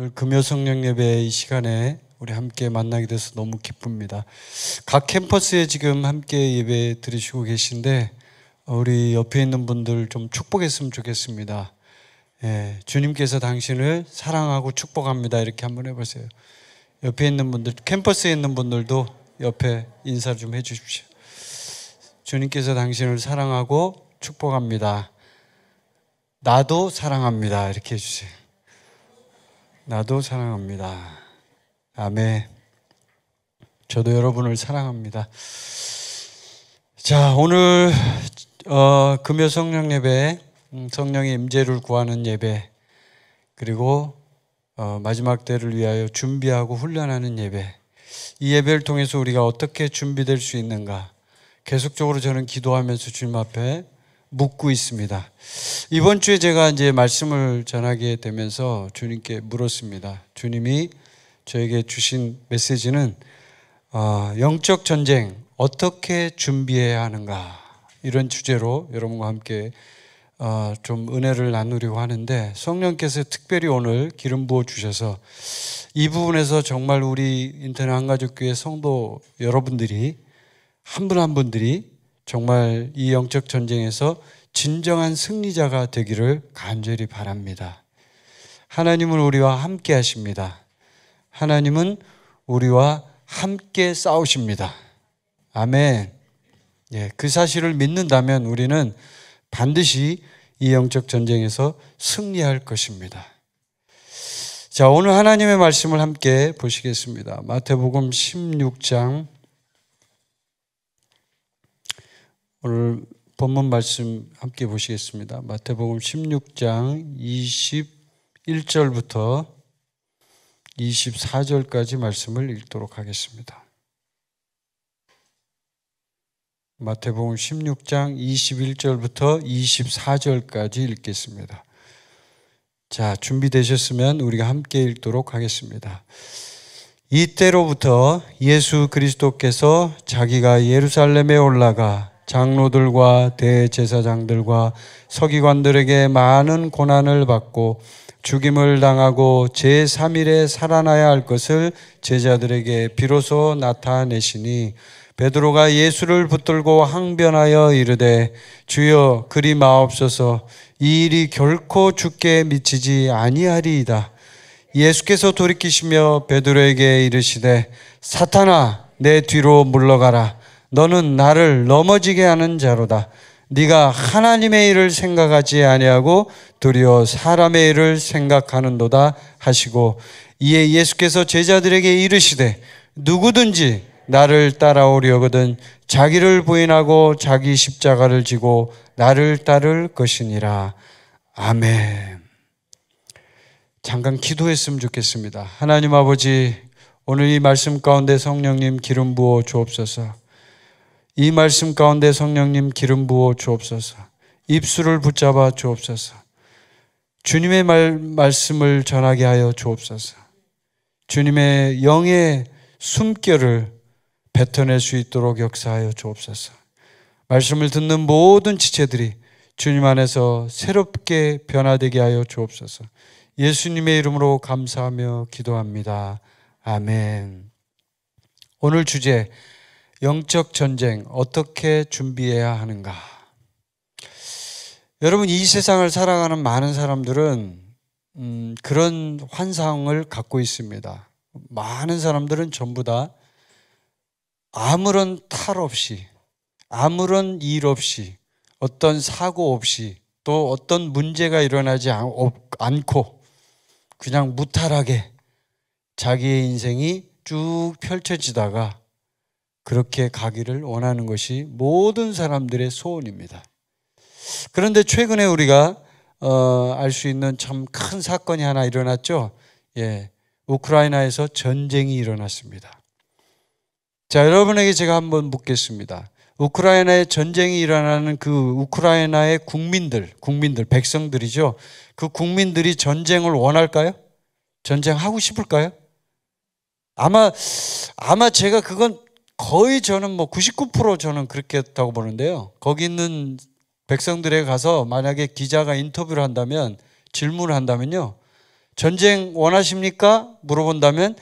오늘 금요 성령 예배 이 시간에 우리 함께 만나게 돼서 너무 기쁩니다. 각 캠퍼스에 지금 함께 예배 드리시고 계신데 우리 옆에 있는 분들 좀 축복했으면 좋겠습니다. 예, 주님께서 당신을 사랑하고 축복합니다. 이렇게 한번 해보세요. 옆에 있는 분들, 캠퍼스에 있는 분들도 옆에 인사 좀 해주십시오. 주님께서 당신을 사랑하고 축복합니다. 나도 사랑합니다. 이렇게 해주세요. 나도 사랑합니다. 아멘. 저도 여러분을 사랑합니다. 자, 오늘 금요 성령 예배, 성령의 임재를 구하는 예배, 그리고 마지막 때를 위하여 준비하고 훈련하는 예배, 이 예배를 통해서 우리가 어떻게 준비될 수 있는가 계속적으로 저는 기도하면서 주님 앞에 묻고 있습니다. 이번 주에 제가 이제 말씀을 전하게 되면서 주님께 물었습니다. 주님이 저에게 주신 메시지는 영적 전쟁 어떻게 준비해야 하는가, 이런 주제로 여러분과 함께 좀 은혜를 나누려고 하는데, 성령께서 특별히 오늘 기름 부어 주셔서 이 부분에서 정말 우리 인터넷 한가족교회 성도 여러분들이 한 분 한 분들이 정말 이 영적 전쟁에서 진정한 승리자가 되기를 간절히 바랍니다. 하나님은 우리와 함께 하십니다. 하나님은 우리와 함께 싸우십니다. 아멘. 예, 그 사실을 믿는다면 우리는 반드시 이 영적 전쟁에서 승리할 것입니다. 자, 오늘 하나님의 말씀을 함께 보시겠습니다. 마태복음 16장, 오늘 본문 말씀 함께 보시겠습니다. 마태복음 16장 21절부터 24절까지 말씀을 읽도록 하겠습니다. 마태복음 16장 21절부터 24절까지 읽겠습니다. 자, 준비되셨으면 우리가 함께 읽도록 하겠습니다. 이때로부터 예수 그리스도께서 자기가 예루살렘에 올라가 장로들과 대제사장들과 서기관들에게 많은 고난을 받고 죽임을 당하고 제3일에 살아나야 할 것을 제자들에게 비로소 나타내시니, 베드로가 예수를 붙들고 항변하여 이르되 주여 그리 마옵소서, 이 일이 결코 주께 미치지 아니하리이다. 예수께서 돌이키시며 베드로에게 이르시되 사탄아, 내 뒤로 물러가라. 너는 나를 넘어지게 하는 자로다. 네가 하나님의 일을 생각하지 아니하고 도리어 사람의 일을 생각하는도다 하시고, 이에 예수께서 제자들에게 이르시되 누구든지 나를 따라오려거든 자기를 부인하고 자기 십자가를 지고 나를 따를 것이니라. 아멘. 잠깐 기도했으면 좋겠습니다. 하나님 아버지, 오늘 이 말씀 가운데 성령님 기름 부어 주옵소서. 이 말씀 가운데 성령님 기름 부어 주옵소서. 입술을 붙잡아 주옵소서. 주님의 말씀을 전하게 하여 주옵소서. 주님의 영의 숨결을 뱉어낼 수 있도록 역사하여 주옵소서. 말씀을 듣는 모든 지체들이 주님 안에서 새롭게 변화되게 하여 주옵소서. 예수님의 이름으로 감사하며 기도합니다. 아멘. 오늘 주제, 영적 전쟁 어떻게 준비해야 하는가. 여러분, 이 세상을 살아가는 많은 사람들은 그런 환상을 갖고 있습니다. 많은 사람들은 전부 다 아무런 탈 없이, 아무런 일 없이, 어떤 사고 없이, 또 어떤 문제가 일어나지 않고 그냥 무탈하게 자기의 인생이 쭉 펼쳐지다가 그렇게 가기를 원하는 것이 모든 사람들의 소원입니다. 그런데 최근에 우리가 알 수 있는 참 큰 사건이 하나 일어났죠. 예, 우크라이나에서 전쟁이 일어났습니다. 자, 여러분에게 제가 한번 묻겠습니다. 우크라이나에 전쟁이 일어나는 그 우크라이나의 국민들, 백성들이죠. 그 국민들이 전쟁을 원할까요? 전쟁하고 싶을까요? 아마 제가 그건 거의 저는 99% 저는 그렇게 했다고 보는데요. 거기 있는 백성들에 가서 만약에 기자가 인터뷰를 한다면, 질문을 한다면요, 전쟁 원하십니까? 물어본다면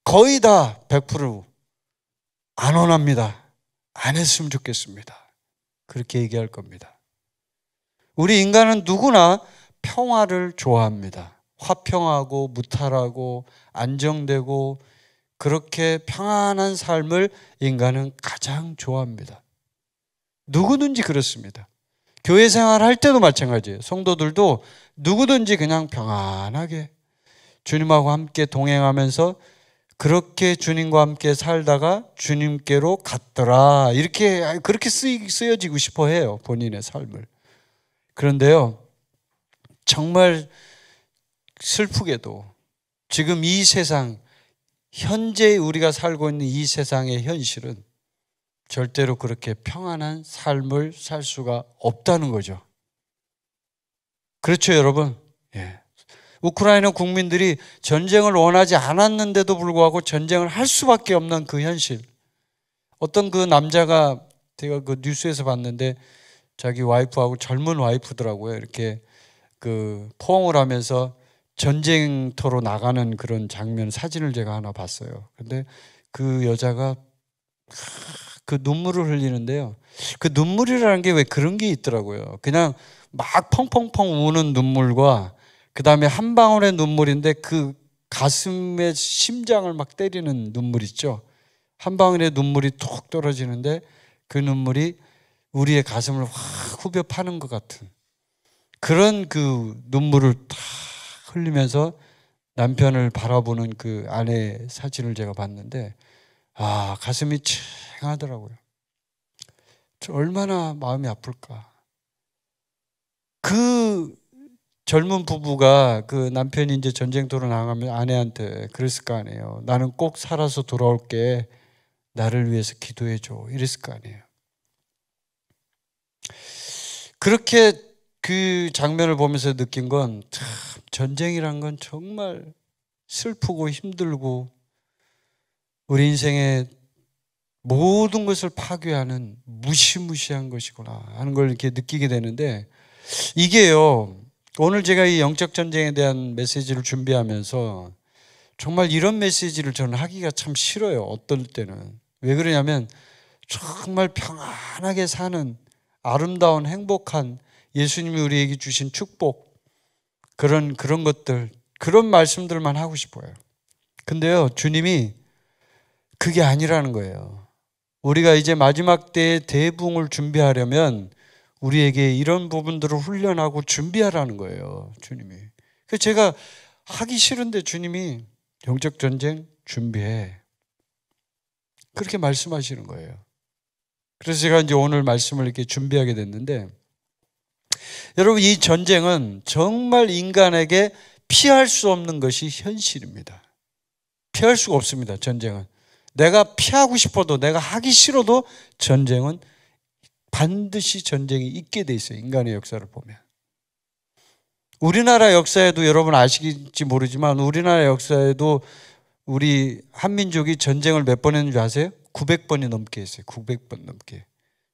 거의 다 100%안 원합니다. 안 했으면 좋겠습니다. 그렇게 얘기할 겁니다. 우리 인간은 누구나 평화를 좋아합니다. 화평하고 무탈하고 안정되고 그렇게 평안한 삶을 인간은 가장 좋아합니다. 누구든지 그렇습니다. 교회 생활할 때도 마찬가지예요. 성도들도 누구든지 그냥 평안하게 주님하고 함께 동행하면서 그렇게 주님과 함께 살다가 주님께로 갔더라. 그렇게 쓰여지고 싶어 해요. 본인의 삶을. 그런데요, 정말 슬프게도 지금 이 세상, 현재 우리가 살고 있는 이 세상의 현실은 절대로 그렇게 평안한 삶을 살 수가 없다는 거죠. 그렇죠, 여러분? 예. 우크라이나 국민들이 전쟁을 원하지 않았는데도 불구하고 전쟁을 할 수밖에 없는 그 현실. 어떤 그 남자가 제가 그 뉴스에서 봤는데 자기 와이프하고 젊은 와이프더라고요. 이렇게 그 포옹을 하면서 전쟁터로 나가는 그런 장면 사진을 제가 하나 봤어요. 근데 그 여자가 그 눈물을 흘리는데요. 그 눈물이라는 게 왜 그런 게 있더라고요. 그냥 막 펑펑펑 우는 눈물과 그 다음에 한 방울의 눈물인데 그 가슴에 심장을 막 때리는 눈물 있죠. 한 방울의 눈물이 툭 떨어지는데 그 눈물이 우리의 가슴을 확 후벼 파는 것 같은 그런 그 눈물을 탁 흘리면서 남편을 바라보는 그 아내의 사진을 제가 봤는데 가슴이 찡하더라고요. 저 얼마나 마음이 아플까. 그 젊은 부부가 그 남편이 이제 전쟁터로 나가면 아내한테 그랬을 거 아니에요. 나는 꼭 살아서 돌아올게. 나를 위해서 기도해줘. 이랬을 거 아니에요. 그렇게 그 장면을 보면서 느낀 건 참 전쟁이란 건 정말 슬프고 힘들고 우리 인생의 모든 것을 파괴하는 무시무시한 것이구나 하는 걸 이렇게 느끼게 되는데 이게요. 오늘 제가 이 영적 전쟁에 대한 메시지를 준비하면서 정말 이런 메시지를 저는 하기가 참 싫어요. 어떨 때는. 왜 그러냐면 정말 평안하게 사는 아름다운 행복한 예수님이 우리에게 주신 축복 그런 것들 그런 말씀들만 하고 싶어요. 근데요. 주님이 그게 아니라는 거예요. 우리가 이제 마지막 때의 대붕을 준비하려면 우리에게 이런 부분들을 훈련하고 준비하라는 거예요. 주님이. 그래서 제가 하기 싫은데 주님이 영적 전쟁 준비해. 그렇게 말씀하시는 거예요. 그래서 제가 이제 오늘 말씀을 이렇게 준비하게 됐는데 여러분 이 전쟁은 정말 인간에게 피할 수 없는 것이 현실입니다. 피할 수가 없습니다. 전쟁은. 내가 피하고 싶어도 내가 하기 싫어도 전쟁은 반드시 전쟁이 있게 돼 있어요. 인간의 역사를 보면. 우리나라 역사에도 여러분 아시겠지 모르지만 우리나라 역사에도 우리 한민족이 전쟁을 몇 번 했는지 아세요? 900번이 넘게 했어요. 900번 넘게.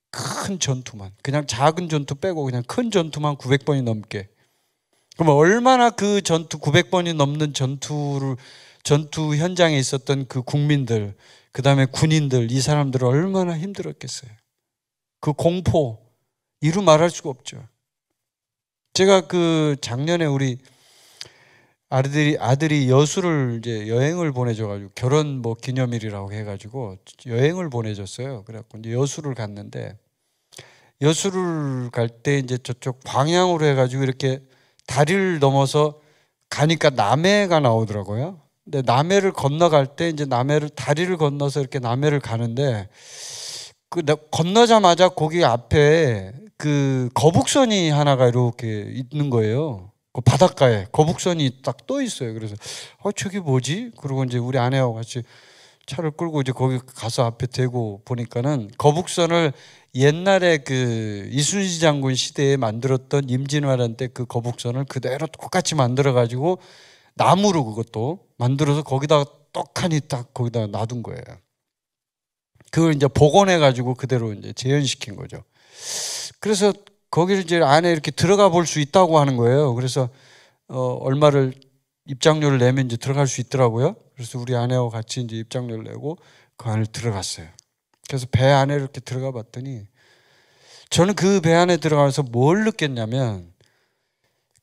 큰 전투만. 그냥 작은 전투 빼고 그냥 큰 전투만 900번이 넘게. 그럼 얼마나 그 전투 900번이 넘는 전투 현장에 있었던 그 국민들, 그 다음에 군인들, 이 사람들은 얼마나 힘들었겠어요. 그 공포, 이루 말할 수가 없죠. 제가 그 작년에 우리 아들이 여수를 이제 여행을 보내줘가지고 결혼 뭐 기념일이라고 해가지고 여행을 보내줬어요. 그래갖고 이제 여수를 갔는데 여수를 갈 때 이제 저쪽 광양으로 해가지고 이렇게 다리를 넘어서 가니까 남해가 나오더라고요. 근데 남해를 건너갈 때 이제 다리를 건너서 이렇게 남해를 가는데 건너자마자 거기 앞에 그 거북선이 하나가 이렇게 있는 거예요. 그 바닷가에 거북선이 딱 떠 있어요. 그래서 저게 뭐지? 그리고 이제 우리 아내하고 같이 차를 끌고 이제 거기 가서 앞에 대고 보니까는 거북선을 옛날에 그 이순신 장군 시대에 만들었던 임진왜란 때 그 거북선을 그대로 똑같이 만들어 가지고 나무로 그것도 만들어서 거기다가 떡하니 딱 거기다 놔둔 거예요. 그걸 이제 복원해 가지고 그대로 이제 재현시킨 거죠. 그래서 거기를 이제 안에 이렇게 들어가 볼 수 있다고 하는 거예요. 그래서 얼마를 입장료를 내면 이제 들어갈 수 있더라고요. 그래서 우리 아내하고 같이 이제 입장료를 내고 그 안에 들어갔어요. 그래서 배 안에 이렇게 들어가 봤더니 저는 그 배 안에 들어가서 뭘 느꼈냐면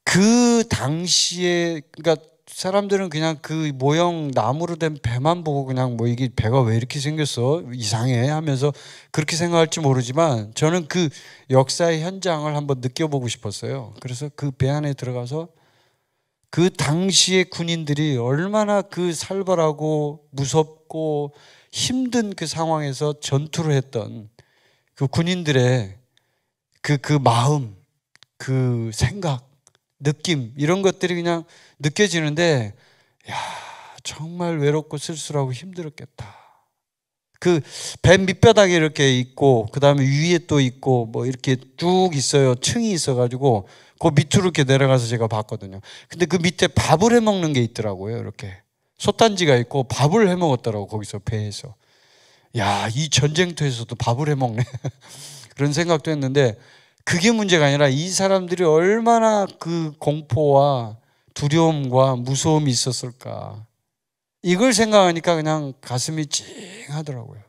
그 당시에 그러니까 사람들은 그냥 그 모형 나무로 된 배만 보고 그냥 뭐 이게 배가 왜 이렇게 생겼어? 이상해 하면서 그렇게 생각할지 모르지만 저는 그 역사의 현장을 한번 느껴보고 싶었어요. 그래서 그 배 안에 들어가서 그 당시의 군인들이 얼마나 그 살벌하고 무섭고 힘든 그 상황에서 전투를 했던 그 군인들의 그 마음, 그 생각, 느낌 이런 것들이 그냥 느껴지는데 야, 정말 외롭고 쓸쓸하고 힘들었겠다. 그 배 밑바닥에 이렇게 있고 그다음에 위에 또 있고 뭐 이렇게 쭉 있어요. 층이 있어가지고 그 밑으로 이렇게 내려가서 제가 봤거든요. 근데 그 밑에 밥을 해 먹는 게 있더라고요. 이렇게 솥단지가 있고 밥을 해 먹었더라고 거기서 배에서. 야, 이 전쟁터에서도 밥을 해 먹네. 그런 생각도 했는데 그게 문제가 아니라 이 사람들이 얼마나 그 공포와 두려움과 무서움이 있었을까. 이걸 생각하니까 그냥 가슴이 찡하더라고요.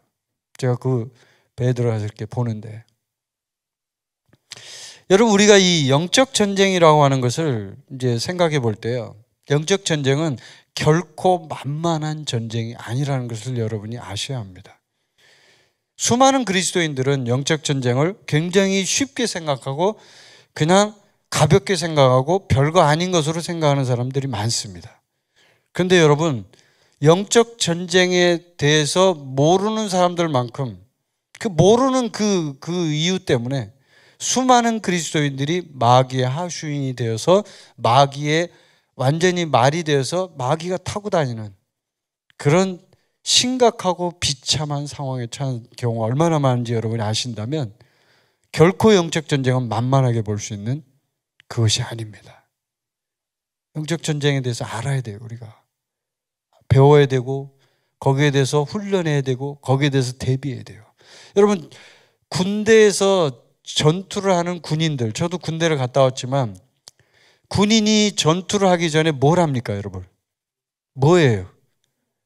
제가 그 배에 들어가서 이렇게 보는데. 여러분, 우리가 이 영적 전쟁이라고 하는 것을 이제 생각해 볼 때요. 영적 전쟁은 결코 만만한 전쟁이 아니라는 것을 여러분이 아셔야 합니다. 수많은 그리스도인들은 영적 전쟁을 굉장히 쉽게 생각하고 그냥 가볍게 생각하고 별거 아닌 것으로 생각하는 사람들이 많습니다. 그런데 여러분, 영적 전쟁에 대해서 모르는 사람들만큼 그 모르는 그 이유 때문에 수많은 그리스도인들이 마귀의 하수인이 되어서 마귀의 완전히 말이 되어서 마귀가 타고 다니는 그런 심각하고 비참한 상황에 처한 경우가 얼마나 많은지 여러분이 아신다면 결코 영적 전쟁은 만만하게 볼 수 있는 그것이 아닙니다. 영적 전쟁에 대해서 알아야 돼요. 우리가 배워야 되고 거기에 대해서 훈련해야 되고 거기에 대해서 대비해야 돼요. 여러분, 군대에서 전투를 하는 군인들, 저도 군대를 갔다 왔지만 군인이 전투를 하기 전에 뭘 합니까, 여러분? 뭐예요?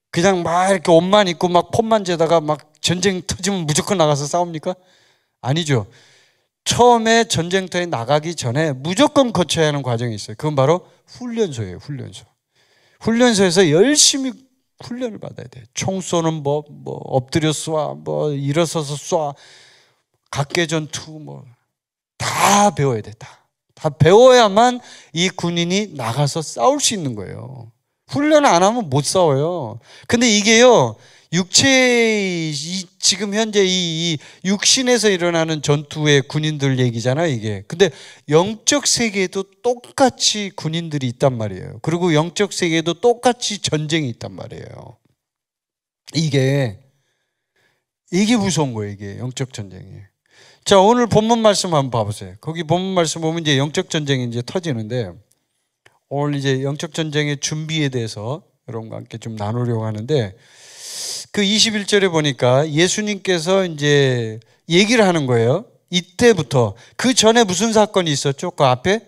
그냥 막 이렇게 옷만 입고 막 폼만 재다가 막 전쟁 터지면 무조건 나가서 싸웁니까? 아니죠. 처음에 전쟁터에 나가기 전에 무조건 거쳐야 하는 과정이 있어요. 그건 바로 훈련소예요. 훈련소. 훈련소에서 열심히 훈련을 받아야 돼요. 총 쏘는 법, 뭐 엎드려 쏴, 뭐 일어서서 쏴, 각계전투 뭐 다 배워야 돼. 다 배워야만 이 군인이 나가서 싸울 수 있는 거예요. 훈련 안 하면 못 싸워요. 근데 이게요, 지금 현재 이 육신에서 일어나는 전투의 군인들 얘기잖아요, 이게. 근데 영적 세계에도 똑같이 군인들이 있단 말이에요. 그리고 영적 세계에도 똑같이 전쟁이 있단 말이에요. 이게 무서운 거예요, 이게 영적 전쟁이. 자, 오늘 본문 말씀 한번 봐보세요. 거기 본문 말씀 보면 이제 영적 전쟁이 이제 터지는데 오늘 이제 영적 전쟁의 준비에 대해서 여러분과 함께 좀 나누려고 하는데 그 21절에 보니까 예수님께서 이제 얘기를 하는 거예요. 이때부터 그 전에 무슨 사건이 있었죠? 그 앞에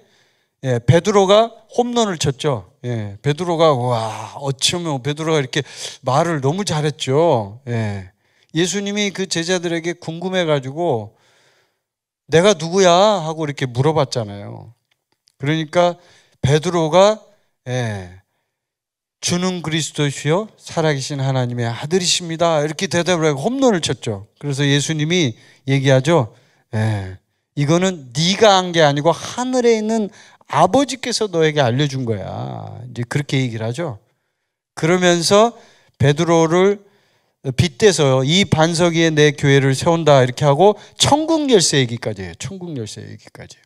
베드로가 홈런을 쳤죠. 베드로가 와, 어쩌면 베드로가 이렇게 말을 너무 잘했죠. 예수님이 그 제자들에게 궁금해가지고 내가 누구야? 하고 이렇게 물어봤잖아요. 그러니까 베드로가 주는 그리스도시요 살아계신 하나님의 아들이십니다. 이렇게 대답을 하고 홈런을 쳤죠. 그래서 예수님이 얘기하죠. 이거는 네가 한 게 아니고 하늘에 있는 아버지께서 너에게 알려준 거야. 이제 그렇게 얘기를 하죠. 그러면서 베드로를 빗대서 이 반석 위에 내 교회를 세운다 이렇게 하고 천국 열쇠 얘기까지 해요. 천국 열쇠 얘기까지.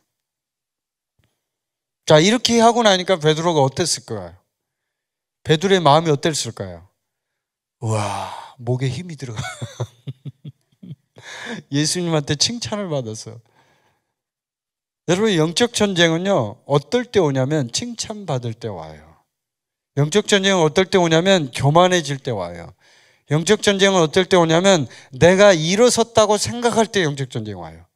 자, 이렇게 하고 나니까 베드로가 어땠을까요? 베드로의 마음이 어땠을까요? 우와, 목에 힘이 들어가. 예수님한테 칭찬을 받았어요. 여러분, 영적 전쟁은요, 어떨 때 오냐면 칭찬받을 때 와요. 영적 전쟁은 어떨 때 오냐면 교만해질 때 와요. 영적 전쟁은 어떨 때 오냐면 내가 일어섰다고 생각할 때 영적 전쟁이 와요.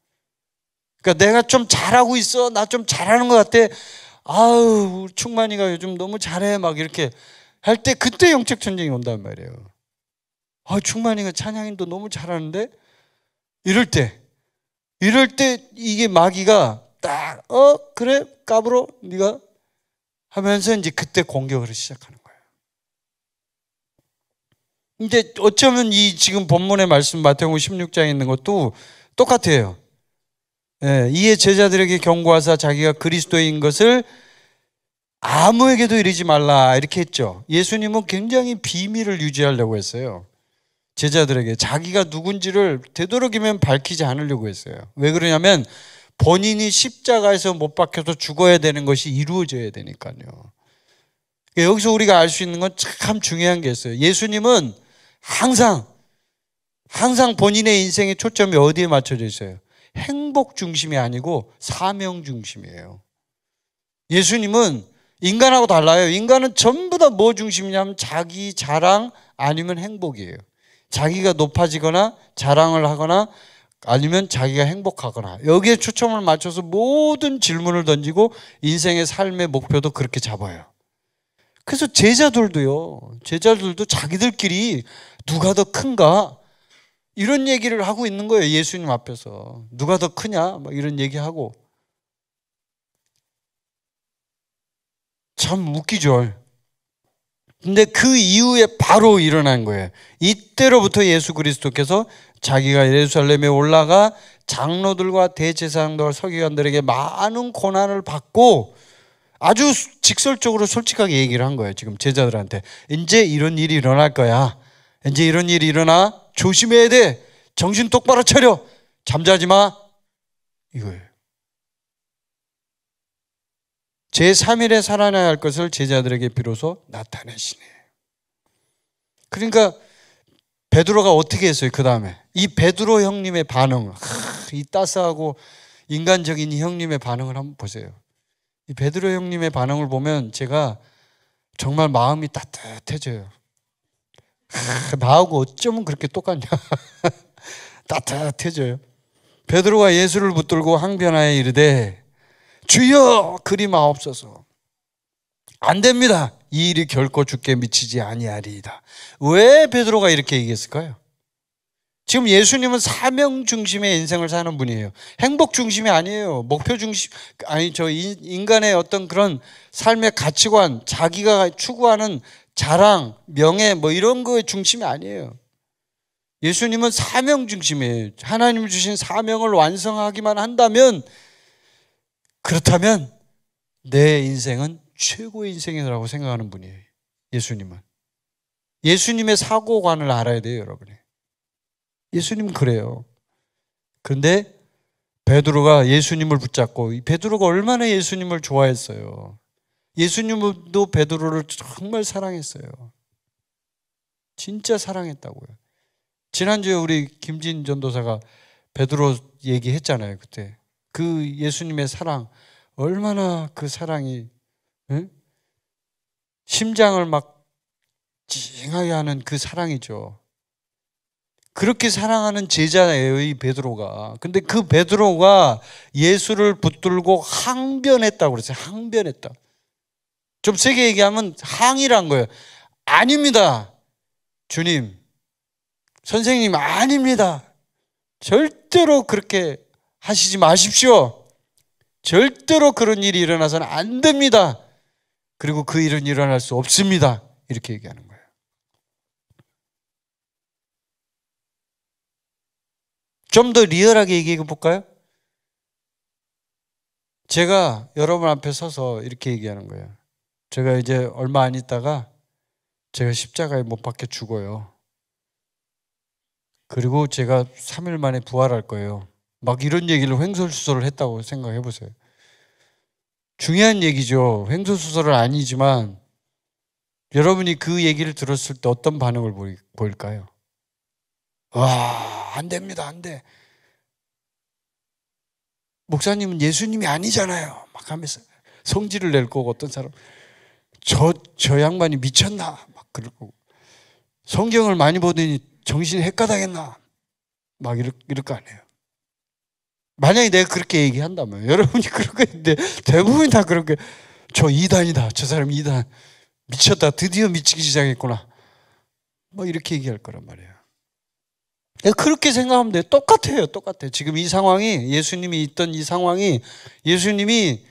그러니까 내가 좀 잘하고 있어. 나 좀 잘하는 것 같아. 아우 우리 충만이가 요즘 너무 잘해 막 이렇게 할 때 그때 영적 전쟁이 온단 말이에요. 아 충만이가 찬양인도 너무 잘하는데 이럴 때 이게 마귀가 딱 그래 까불어 네가 하면서 이제 그때 공격을 시작하는 거예요. 이제 어쩌면 이 지금 본문의 말씀 마태복음 16장에 있는 것도 똑같아요. 예, 이에 제자들에게 경고하사 자기가 그리스도인 것을 아무에게도 이르지 말라 이렇게 했죠. 예수님은 굉장히 비밀을 유지하려고 했어요. 제자들에게 자기가 누군지를 되도록이면 밝히지 않으려고 했어요. 왜 그러냐면 본인이 십자가에서 못 박혀서 죽어야 되는 것이 이루어져야 되니까요. 여기서 우리가 알 수 있는 건 참 중요한 게 있어요. 예수님은 항상 본인의 인생의 초점이 어디에 맞춰져 있어요? 행복 중심이 아니고 사명 중심이에요. 예수님은 인간하고 달라요. 인간은 전부 다 뭐 중심이냐면 자기 자랑 아니면 행복이에요. 자기가 높아지거나 자랑을 하거나 아니면 자기가 행복하거나 여기에 초점을 맞춰서 모든 질문을 던지고 인생의 삶의 목표도 그렇게 잡아요. 그래서 제자들도 자기들끼리 누가 더 큰가 이런 얘기를 하고 있는 거예요. 예수님 앞에서 누가 더 크냐 막 이런 얘기하고 참 웃기죠. 근데 그 이후에 바로 일어난 거예요. 이때로부터 예수 그리스도께서 자기가 예루살렘에 올라가 장로들과 대제사장들과 서기관들에게 많은 고난을 받고 아주 직설적으로 솔직하게 얘기를 한 거예요. 지금 제자들한테 이제 이런 일이 일어날 거야. 이제 이런 일이 일어나 조심해야 돼. 정신 똑바로 차려. 잠자지 마. 이거예요. 제3일에 살아나야 할 것을 제자들에게 비로소 나타내시네. 그러니까 베드로가 어떻게 했어요? 그 다음에 이 베드로 형님의 반응, 이 따스하고 인간적인 이 형님의 반응을 한번 보세요. 이 베드로 형님의 반응을 보면 제가 정말 마음이 따뜻해져요. 나하고 어쩌면 그렇게 똑같냐. 따뜻해져요. 베드로가 예수를 붙들고 항변하여 이르되 주여 그리 마옵소서. 안 됩니다. 이 일이 결코 주께 미치지 아니하리이다. 왜 베드로가 이렇게 얘기했을까요? 지금 예수님은 사명 중심의 인생을 사는 분이에요. 행복 중심이 아니에요. 목표 중심 인간의 어떤 그런 삶의 가치관, 자기가 추구하는 자랑, 명예 뭐 이런 거의 중심이 아니에요. 예수님은 사명 중심이에요. 하나님 주신 사명을 완성하기만 한다면 그렇다면 내 인생은 최고의 인생이라고 생각하는 분이에요. 예수님은. 예수님의 사고관을 알아야 돼요, 여러분이. 예수님은 그래요. 그런데 베드로가 예수님을 붙잡고 베드로가 얼마나 예수님을 좋아했어요. 예수님도 베드로를 정말 사랑했어요. 진짜 사랑했다고요. 지난주에 우리 김진 전도사가 베드로 얘기했잖아요. 그때. 그 예수님의 사랑 얼마나 그 사랑이 심장을 막 찡하게 하는 그 사랑이죠. 그렇게 사랑하는 제자예요, 이 베드로가. 근데 그 베드로가 예수를 붙들고 항변했다고 그랬어요. 항변했다. 좀 세게 얘기하면 항의란 거예요. 아닙니다. 주님, 선생님 아닙니다. 절대로 그렇게 하시지 마십시오. 절대로 그런 일이 일어나서는 안 됩니다. 그리고 그 일은 일어날 수 없습니다. 이렇게 얘기하는 거예요. 좀 더 리얼하게 얘기해 볼까요? 제가 여러분 앞에 서서 이렇게 얘기하는 거예요. 제가 이제 얼마 안 있다가 제가 십자가에 못 박혀 죽어요. 그리고 제가 3일 만에 부활할 거예요. 막 이런 얘기를 횡설수설을 했다고 생각해 보세요. 중요한 얘기죠. 횡설수설은 아니지만 여러분이 그 얘기를 들었을 때 어떤 반응을 보일까요? 와, 안 됩니다. 안 돼. 목사님은 예수님이 아니잖아요. 막 하면서 성질을 낼 거고 어떤 사람 저 양반이 미쳤나? 막 그럴 거고 성경을 많이 보더니 정신이 헷가닥했나? 막 이럴 거 아니에요. 만약에 내가 그렇게 얘기한다면 여러분이 그런 거 있는데 대부분이 다 그렇게 저 이단이다. 저 사람 이단. 미쳤다. 드디어 미치기 시작했구나. 뭐 이렇게 얘기할 거란 말이에요. 그렇게 생각하면 돼요. 똑같아요. 똑같아요. 지금 이 상황이, 예수님이 있던 이 상황이, 예수님이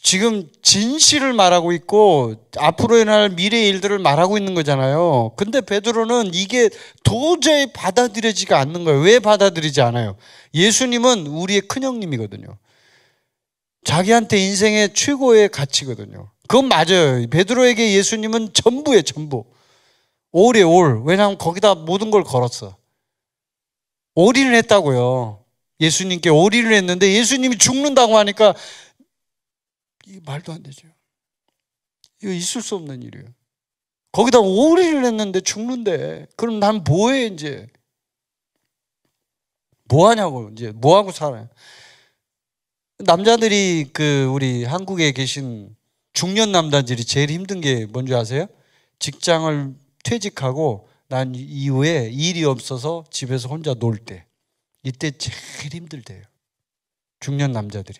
지금 진실을 말하고 있고 앞으로 일어날 미래의 일들을 말하고 있는 거잖아요. 근데 베드로는 이게 도저히 받아들여지가 않는 거예요. 왜 받아들이지 않아요? 예수님은 우리의 큰형님이거든요. 자기한테 인생의 최고의 가치거든요. 그건 맞아요. 베드로에게 예수님은 전부예요. 전부. 올이에요. 올. 왜냐하면 거기다 모든 걸 걸었어. 올인을 했다고요. 예수님께 올인을 했는데 예수님이 죽는다고 하니까 이게 말도 안 되죠. 이거 있을 수 없는 일이에요. 거기다 올인을 했는데 죽는데 그럼 난 뭐해 이제? 뭐하냐고 이제 뭐하고 살아요? 남자들이 우리 한국에 계신 중년 남자들이 제일 힘든 게 뭔지 아세요? 직장을 퇴직하고 난 이후에 일이 없어서 집에서 혼자 놀 때, 이때 제일 힘들대요. 중년 남자들이.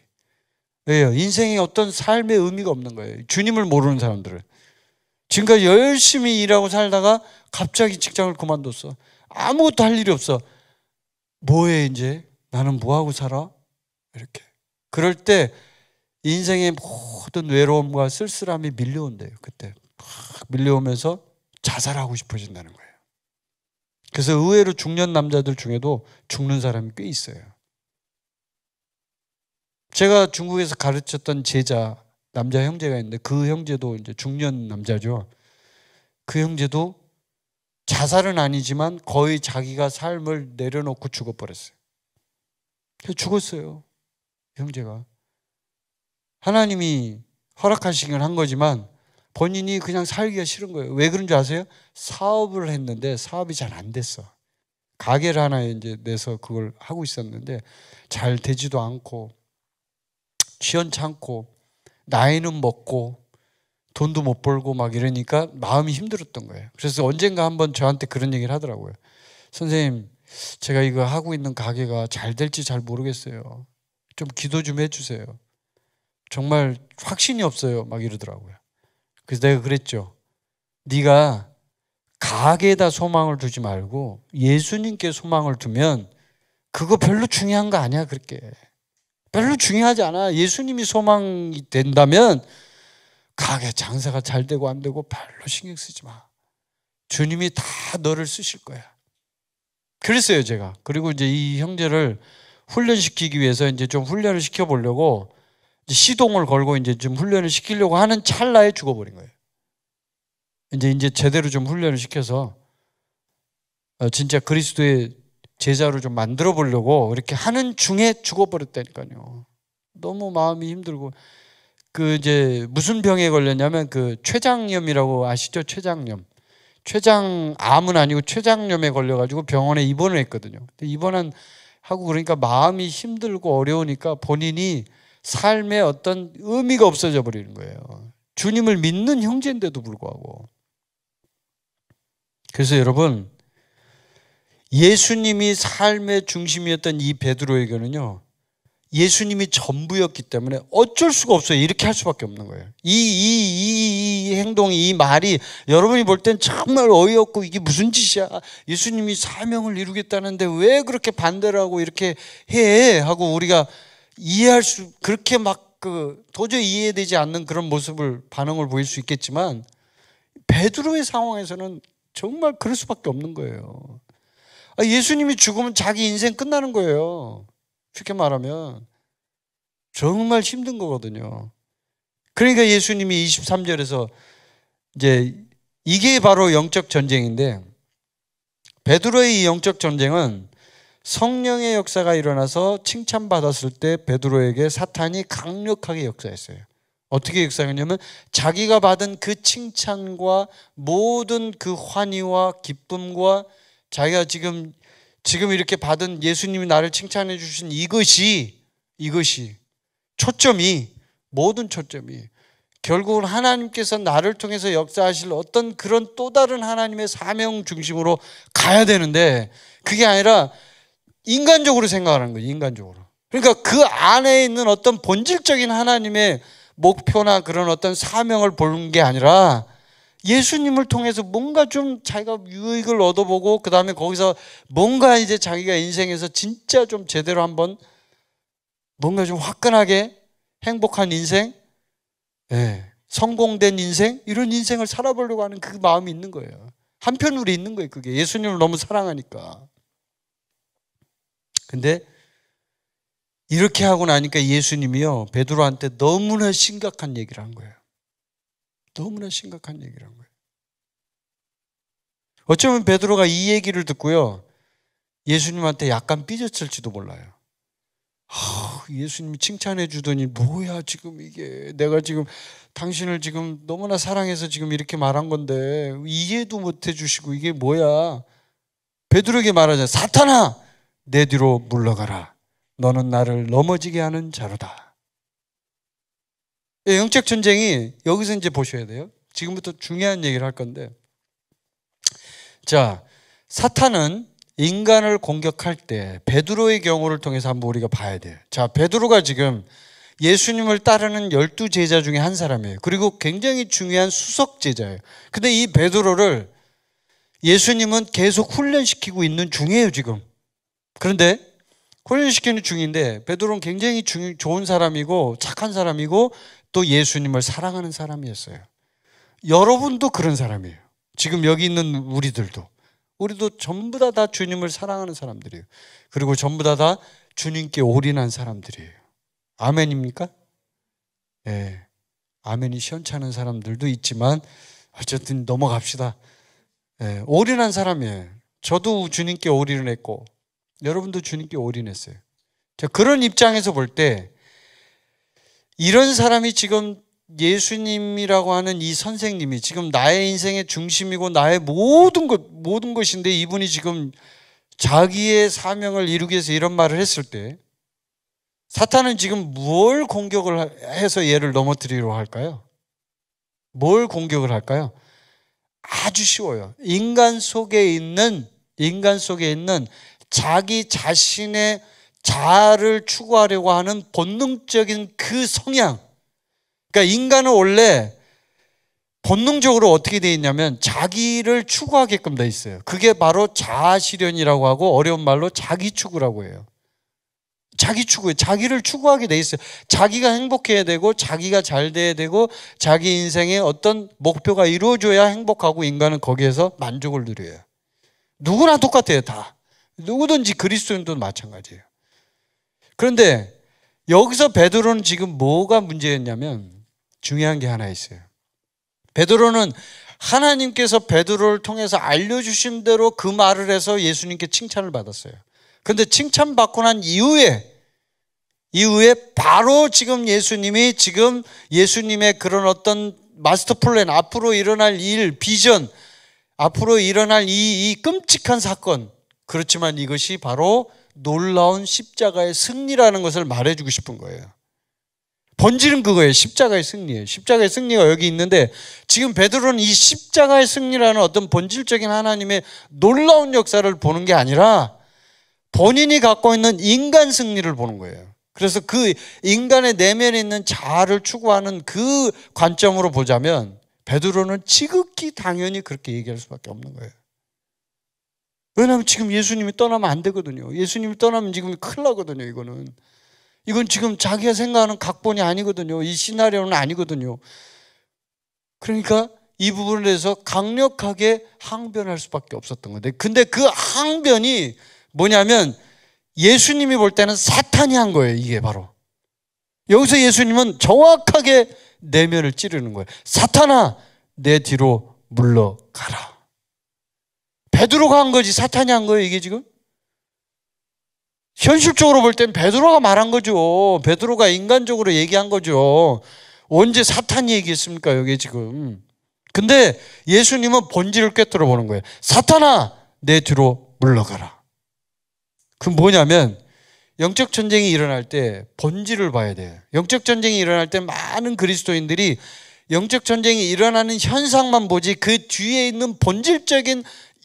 왜요? 인생에 어떤 삶의 의미가 없는 거예요. 주님을 모르는 사람들은. 지금까지 열심히 일하고 살다가 갑자기 직장을 그만뒀어. 아무것도 할 일이 없어. 뭐해 이제? 나는 뭐하고 살아? 이렇게. 그럴 때 인생의 모든 외로움과 쓸쓸함이 밀려온대요. 그때 막 밀려오면서 자살하고 싶어진다는 거예요. 그래서 의외로 중년 남자들 중에도 죽는 사람이 꽤 있어요. 제가 중국에서 가르쳤던 제자, 남자 형제가 있는데 그 형제도 이제 중년 남자죠. 그 형제도 자살은 아니지만 거의 자기가 삶을 내려놓고 죽어버렸어요. 죽었어요. 형제가. 하나님이 허락하시긴 한 거지만 본인이 그냥 살기가 싫은 거예요. 왜 그런지 아세요? 사업을 했는데 사업이 잘 안 됐어. 가게를 하나 이제 내서 그걸 하고 있었는데 잘 되지도 않고 시원찮고 나이는 먹고 돈도 못 벌고 막 이러니까 마음이 힘들었던 거예요. 그래서 언젠가 한번 저한테 그런 얘기를 하더라고요. 선생님, 제가 이거 하고 있는 가게가 잘 될지 잘 모르겠어요. 좀 기도 좀 해주세요. 정말 확신이 없어요. 막 이러더라고요. 그래서 내가 그랬죠. 네가 가게에다 소망을 두지 말고 예수님께 소망을 두면 그거 별로 중요한 거 아니야. 그렇게 별로 중요하지 않아. 예수님이 소망이 된다면 가게 장사가 잘 되고 안 되고 별로 신경 쓰지 마. 주님이 다 너를 쓰실 거야. 그랬어요, 제가. 그리고 이제 이 형제를 훈련시키기 위해서 이제 좀 훈련을 시켜보려고 시동을 걸고 이제 좀 훈련을 시키려고 하는 찰나에 죽어버린 거예요. 이제 제대로 좀 훈련을 시켜서 진짜 그리스도의 제자로 좀 만들어 보려고 이렇게 하는 중에 죽어버렸다니까요. 너무 마음이 힘들고 이제 무슨 병에 걸렸냐면 췌장염이라고 아시죠? 췌장염. 암은 아니고 췌장염에 걸려가지고 병원에 입원을 했거든요. 입원한 하고 그러니까 마음이 힘들고 어려우니까 본인이 삶에 어떤 의미가 없어져 버리는 거예요. 주님을 믿는 형제인데도 불구하고. 그래서 여러분, 예수님이 삶의 중심이었던 이 베드로에게는요, 예수님이 전부였기 때문에 어쩔 수가 없어요. 이렇게 할 수밖에 없는 거예요. 이 행동이, 이 말이 여러분이 볼 땐 정말 어이없고 이게 무슨 짓이야. 예수님이 사명을 이루겠다는데 왜 그렇게 반대를 하고 이렇게 해? 하고 우리가 그렇게 막 도저히 이해되지 않는 그런 반응을 보일 수 있겠지만 베드로의 상황에서는 정말 그럴 수밖에 없는 거예요. 예수님이 죽으면 자기 인생 끝나는 거예요. 쉽게 말하면 정말 힘든 거거든요. 그러니까 예수님이 23절에서 이제 이게 바로 영적 전쟁인데, 베드로의 이 영적 전쟁은 성령의 역사가 일어나서 칭찬받았을 때 베드로에게 사탄이 강력하게 역사했어요. 어떻게 역사했냐면 자기가 받은 그 칭찬과 모든 그 환희와 기쁨과 자기가 지금 이렇게 받은 예수님이 나를 칭찬해 주신 이것이 모든 초점이 결국은 하나님께서 나를 통해서 역사하실 어떤 그런 또 다른 하나님의 사명 중심으로 가야 되는데 그게 아니라 인간적으로 생각하는 거예요. 인간적으로. 그러니까 그 안에 있는 어떤 본질적인 하나님의 목표나 그런 어떤 사명을 보는 게 아니라 예수님을 통해서 뭔가 좀 자기가 유익을 얻어보고 그 다음에 거기서 뭔가 이제 자기가 인생에서 진짜 좀 제대로 한번 뭔가 좀 화끈하게 행복한 인생, 성공된 인생, 이런 인생을 살아보려고 하는 그 마음이 있는 거예요. 한편으로 있는 거예요. 그게 예수님을 너무 사랑하니까. 근데 이렇게 하고 나니까 예수님이요, 베드로한테 너무나 심각한 얘기를 한 거예요. 너무나 심각한 얘기를 한 거예요. 어쩌면 베드로가 이 얘기를 듣고요, 예수님한테 약간 삐졌을지도 몰라요. 예수님이 칭찬해 주더니 뭐야 지금 이게, 내가 지금 당신을 지금 너무나 사랑해서 지금 이렇게 말한 건데 이해도 못 해주시고 이게 뭐야. 베드로에게 말하자. 사탄아, 내 뒤로 물러가라. 너는 나를 넘어지게 하는 자로다. 영적 전쟁이 여기서 이제 보셔야 돼요. 지금부터 중요한 얘기를 할 건데, 자, 사탄은 인간을 공격할 때 베드로의 경우를 통해서 한번 우리가 봐야 돼요. 자, 베드로가 지금 예수님을 따르는 12제자 중에 한 사람이에요. 그리고 굉장히 중요한 수석 제자예요. 근데 이 베드로를 예수님은 계속 훈련시키고 있는 중이에요, 지금. 그런데 훈련시키는 중인데 베드로는 굉장히 좋은 사람이고 착한 사람이고 또 예수님을 사랑하는 사람이었어요. 여러분도 그런 사람이에요. 지금 여기 있는 우리도 전부 다 주님을 사랑하는 사람들이에요. 그리고 전부 다 주님께 올인한 사람들이에요. 아멘입니까? 예. 아멘이 시원찮은 사람들도 있지만 어쨌든 넘어갑시다. 예. 올인한 사람이에요. 저도 주님께 올인을 했고 여러분도 주님께 올인했어요. 자, 그런 입장에서 볼 때 이런 사람이 지금 예수님이라고 하는 이 선생님이 지금 나의 인생의 중심이고 나의 모든 것인데 이분이 지금 자기의 사명을 이루기 위해서 이런 말을 했을 때 사탄은 지금 뭘 공격을 해서 얘를 넘어뜨리려고 할까요? 뭘 공격을 할까요? 아주 쉬워요. 인간 속에 있는 자기 자신의 자아를 추구하려고 하는 본능적인 그 성향. 그러니까 인간은 원래 본능적으로 어떻게 되어 있냐면 자기를 추구하게끔 되어 있어요. 그게 바로 자아실현이라고 하고 어려운 말로 자기추구라고 해요. 자기추구예요. 자기를 추구하게 돼 있어요. 자기가 행복해야 되고 자기가 잘 돼야 되고 자기 인생의 어떤 목표가 이루어져야 행복하고 인간은 거기에서 만족을 누려요. 누구나 똑같아요. 다. 누구든지 그리스도인도 마찬가지예요. 그런데 여기서 베드로는 지금 뭐가 문제였냐면 중요한 게 하나 있어요. 베드로는 하나님께서 베드로를 통해서 알려주신 대로 그 말을 해서 예수님께 칭찬을 받았어요. 그런데 칭찬받고 난 이후에 바로 지금 예수님이 지금 예수님의 그런 어떤 마스터 플랜, 앞으로 일어날 일, 비전, 앞으로 일어날 이 끔찍한 사건, 그렇지만 이것이 바로 놀라운 십자가의 승리라는 것을 말해주고 싶은 거예요. 본질은 그거예요. 십자가의 승리예요. 십자가의 승리가 여기 있는데 지금 베드로는 이 십자가의 승리라는 어떤 본질적인 하나님의 놀라운 역사를 보는 게 아니라 본인이 갖고 있는 인간 승리를 보는 거예요. 그래서 그 인간의 내면에 있는 자아를 추구하는 그 관점으로 보자면 베드로는 지극히 당연히 그렇게 얘기할 수밖에 없는 거예요. 왜냐하면 지금 예수님이 떠나면 안 되거든요. 예수님이 떠나면 지금 큰일 나거든요. 이건 지금 자기가 생각하는 각본이 아니거든요. 이 시나리오는 아니거든요. 그러니까 이 부분에 대해서 강력하게 항변할 수밖에 없었던 건데, 근데 그 항변이 뭐냐면 예수님이 볼 때는 사탄이 한 거예요. 이게 바로 여기서 예수님은 정확하게 내면을 찌르는 거예요. 사탄아, 내 뒤로 물러가라. 베드로가 한 거지 사탄이 한 거예요. 이게 지금 현실적으로 볼 땐 베드로가 말한 거죠. 베드로가 인간적으로 얘기한 거죠. 언제 사탄이 얘기했습니까 여기 지금. 근데 예수님은 본질을 꿰뚫어 보는 거예요. 사탄아, 내 뒤로 물러가라. 그럼 뭐냐면 영적 전쟁이 일어날 때 본질을 봐야 돼요. 영적 전쟁이 일어날 때 많은 그리스도인들이 영적 전쟁이 일어나는 현상만 보지 그 뒤에 있는 본질적인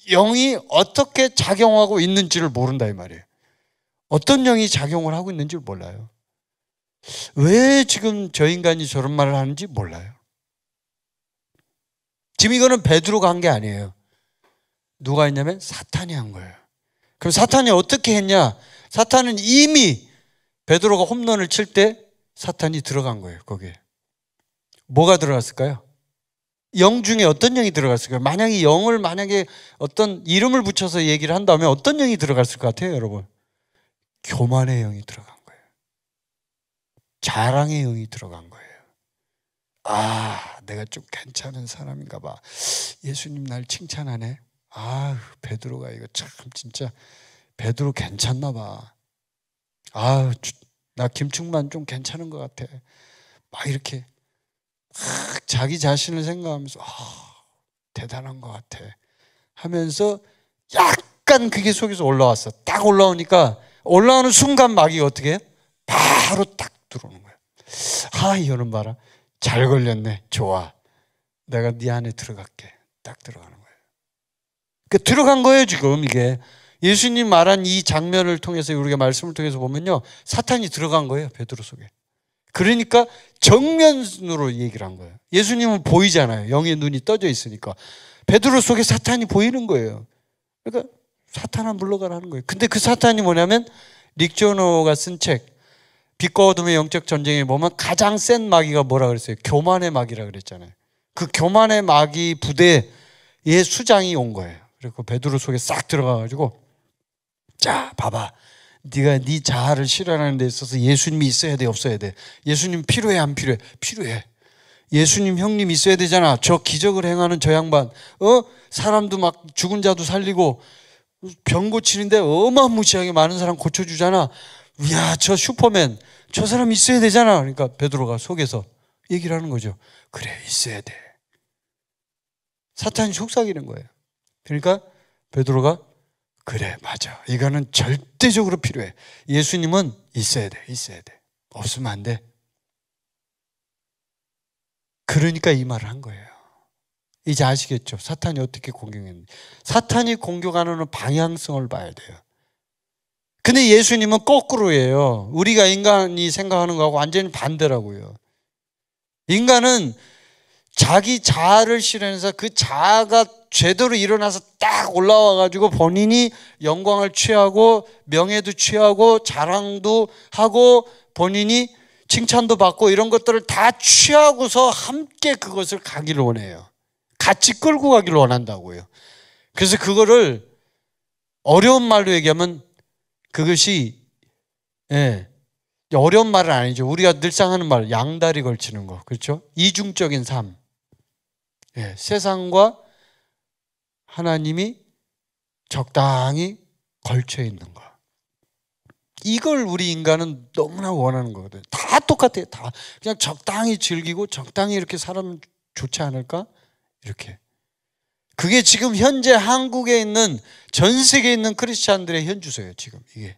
영이 어떻게 작용하고 있는지를 모른다 이 말이에요. 어떤 영이 작용을 하고 있는지를 몰라요. 왜 지금 저 인간이 저런 말을 하는지 몰라요. 지금 이거는 베드로가 한 게 아니에요. 누가 했냐면 사탄이 한 거예요. 그럼 사탄이 어떻게 했냐? 사탄은 이미 베드로가 홈런을 칠 때 사탄이 들어간 거예요. 거기에 뭐가 들어갔을까요? 영 중에 어떤 영이 들어갔을까요? 만약에 영을 만약에 어떤 이름을 붙여서 얘기를 한다면 어떤 영이 들어갔을 것 같아요, 여러분? 교만의 영이 들어간 거예요. 자랑의 영이 들어간 거예요. 아, 내가 좀 괜찮은 사람인가 봐. 예수님 날 칭찬하네. 아, 베드로가 이거 참 진짜 베드로 괜찮나 봐. 아, 나 김충만 좀 괜찮은 것 같아. 막 이렇게 자기 자신을 생각하면서 대단한 것 같아 하면서 약간 그게 속에서 올라왔어. 딱 올라오니까 올라오는 순간 마귀가 어떻게 해? 바로 딱 들어오는 거야. 아, 이거는 봐라. 잘 걸렸네. 좋아. 내가 네 안에 들어갈게. 딱 들어가는 거예요. 그 들어간 거예요, 지금 이게. 예수님 말한 이 장면을 통해서 우리가 말씀을 통해서 보면요. 사탄이 들어간 거예요, 베드로 속에. 그러니까 정면으로 얘기를 한 거예요. 예수님은 보이잖아요. 영의 눈이 떠져 있으니까. 베드로 속에 사탄이 보이는 거예요. 그러니까 사탄아 물러가라는 거예요. 근데 그 사탄이 뭐냐면 릭 조너가 쓴 책 빛과 어둠의 영적 전쟁에 보면 가장 센 마귀가 뭐라 그랬어요? 교만의 마귀라 그랬잖아요. 그 교만의 마귀 부대의 수장이 온 거예요. 그리고 베드로 속에 싹 들어가가지고 자, 봐봐. 네가 네 자아를 실현하는 데 있어서 예수님이 있어야 돼, 없어야 돼? 예수님 필요해, 안 필요해? 필요해. 예수님 형님 있어야 되잖아. 저 기적을 행하는 저 양반, 사람도 막 죽은 자도 살리고 병 고치는데 어마무시하게 많은 사람 고쳐주잖아. 이야, 저 슈퍼맨, 저 사람 있어야 되잖아. 그러니까 베드로가 속에서 얘기를 하는 거죠. 그래, 있어야 돼. 사탄이 속삭이는 거예요. 그러니까 베드로가 그래, 맞아. 이거는 절대적으로 필요해. 예수님은 있어야 돼, 있어야 돼. 없으면 안 돼. 그러니까 이 말을 한 거예요. 이제 아시겠죠? 사탄이 어떻게 공격했는지. 사탄이 공격하는 방향성을 봐야 돼요. 근데 예수님은 거꾸로예요. 우리가 인간이 생각하는 거하고 완전히 반대라고요. 인간은 자기 자아를 실현해서 그 자아가 제대로 일어나서 딱 올라와가지고 본인이 영광을 취하고 명예도 취하고 자랑도 하고 본인이 칭찬도 받고 이런 것들을 다 취하고서 함께 그것을 가기를 원해요. 같이 끌고 가기를 원한다고요. 그래서 그거를 어려운 말로 얘기하면 그것이 어려운 말은 아니죠. 우리가 늘상 하는 말 양다리 걸치는 거, 그렇죠? 이중적인 삶. 세상과 하나님이 적당히 걸쳐 있는 거. 이걸 우리 인간은 너무나 원하는 거거든요. 다 똑같아요. 다 그냥 적당히 즐기고 적당히 이렇게 살면 좋지 않을까? 이렇게. 그게 지금 현재 한국에 있는 전 세계에 있는 크리스찬들의 현주소예요. 지금 이게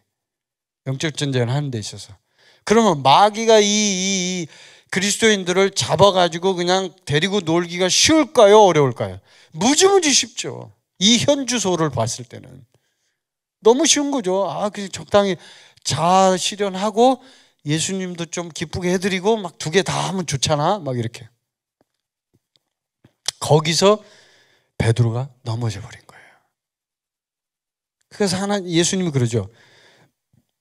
영적 전쟁을 하는 데 있어서. 그러면 마귀가 이 그리스도인들을 잡아가지고 그냥 데리고 놀기가 쉬울까요? 어려울까요? 무지무지 쉽죠. 이 현주소를 봤을 때는 너무 쉬운 거죠. 그냥 적당히 자아 실현하고 예수님도 좀 기쁘게 해드리고 막 두 개 다 하면 좋잖아. 막 이렇게. 거기서 베드로가 넘어져 버린 거예요. 그래서 예수님이 그러죠.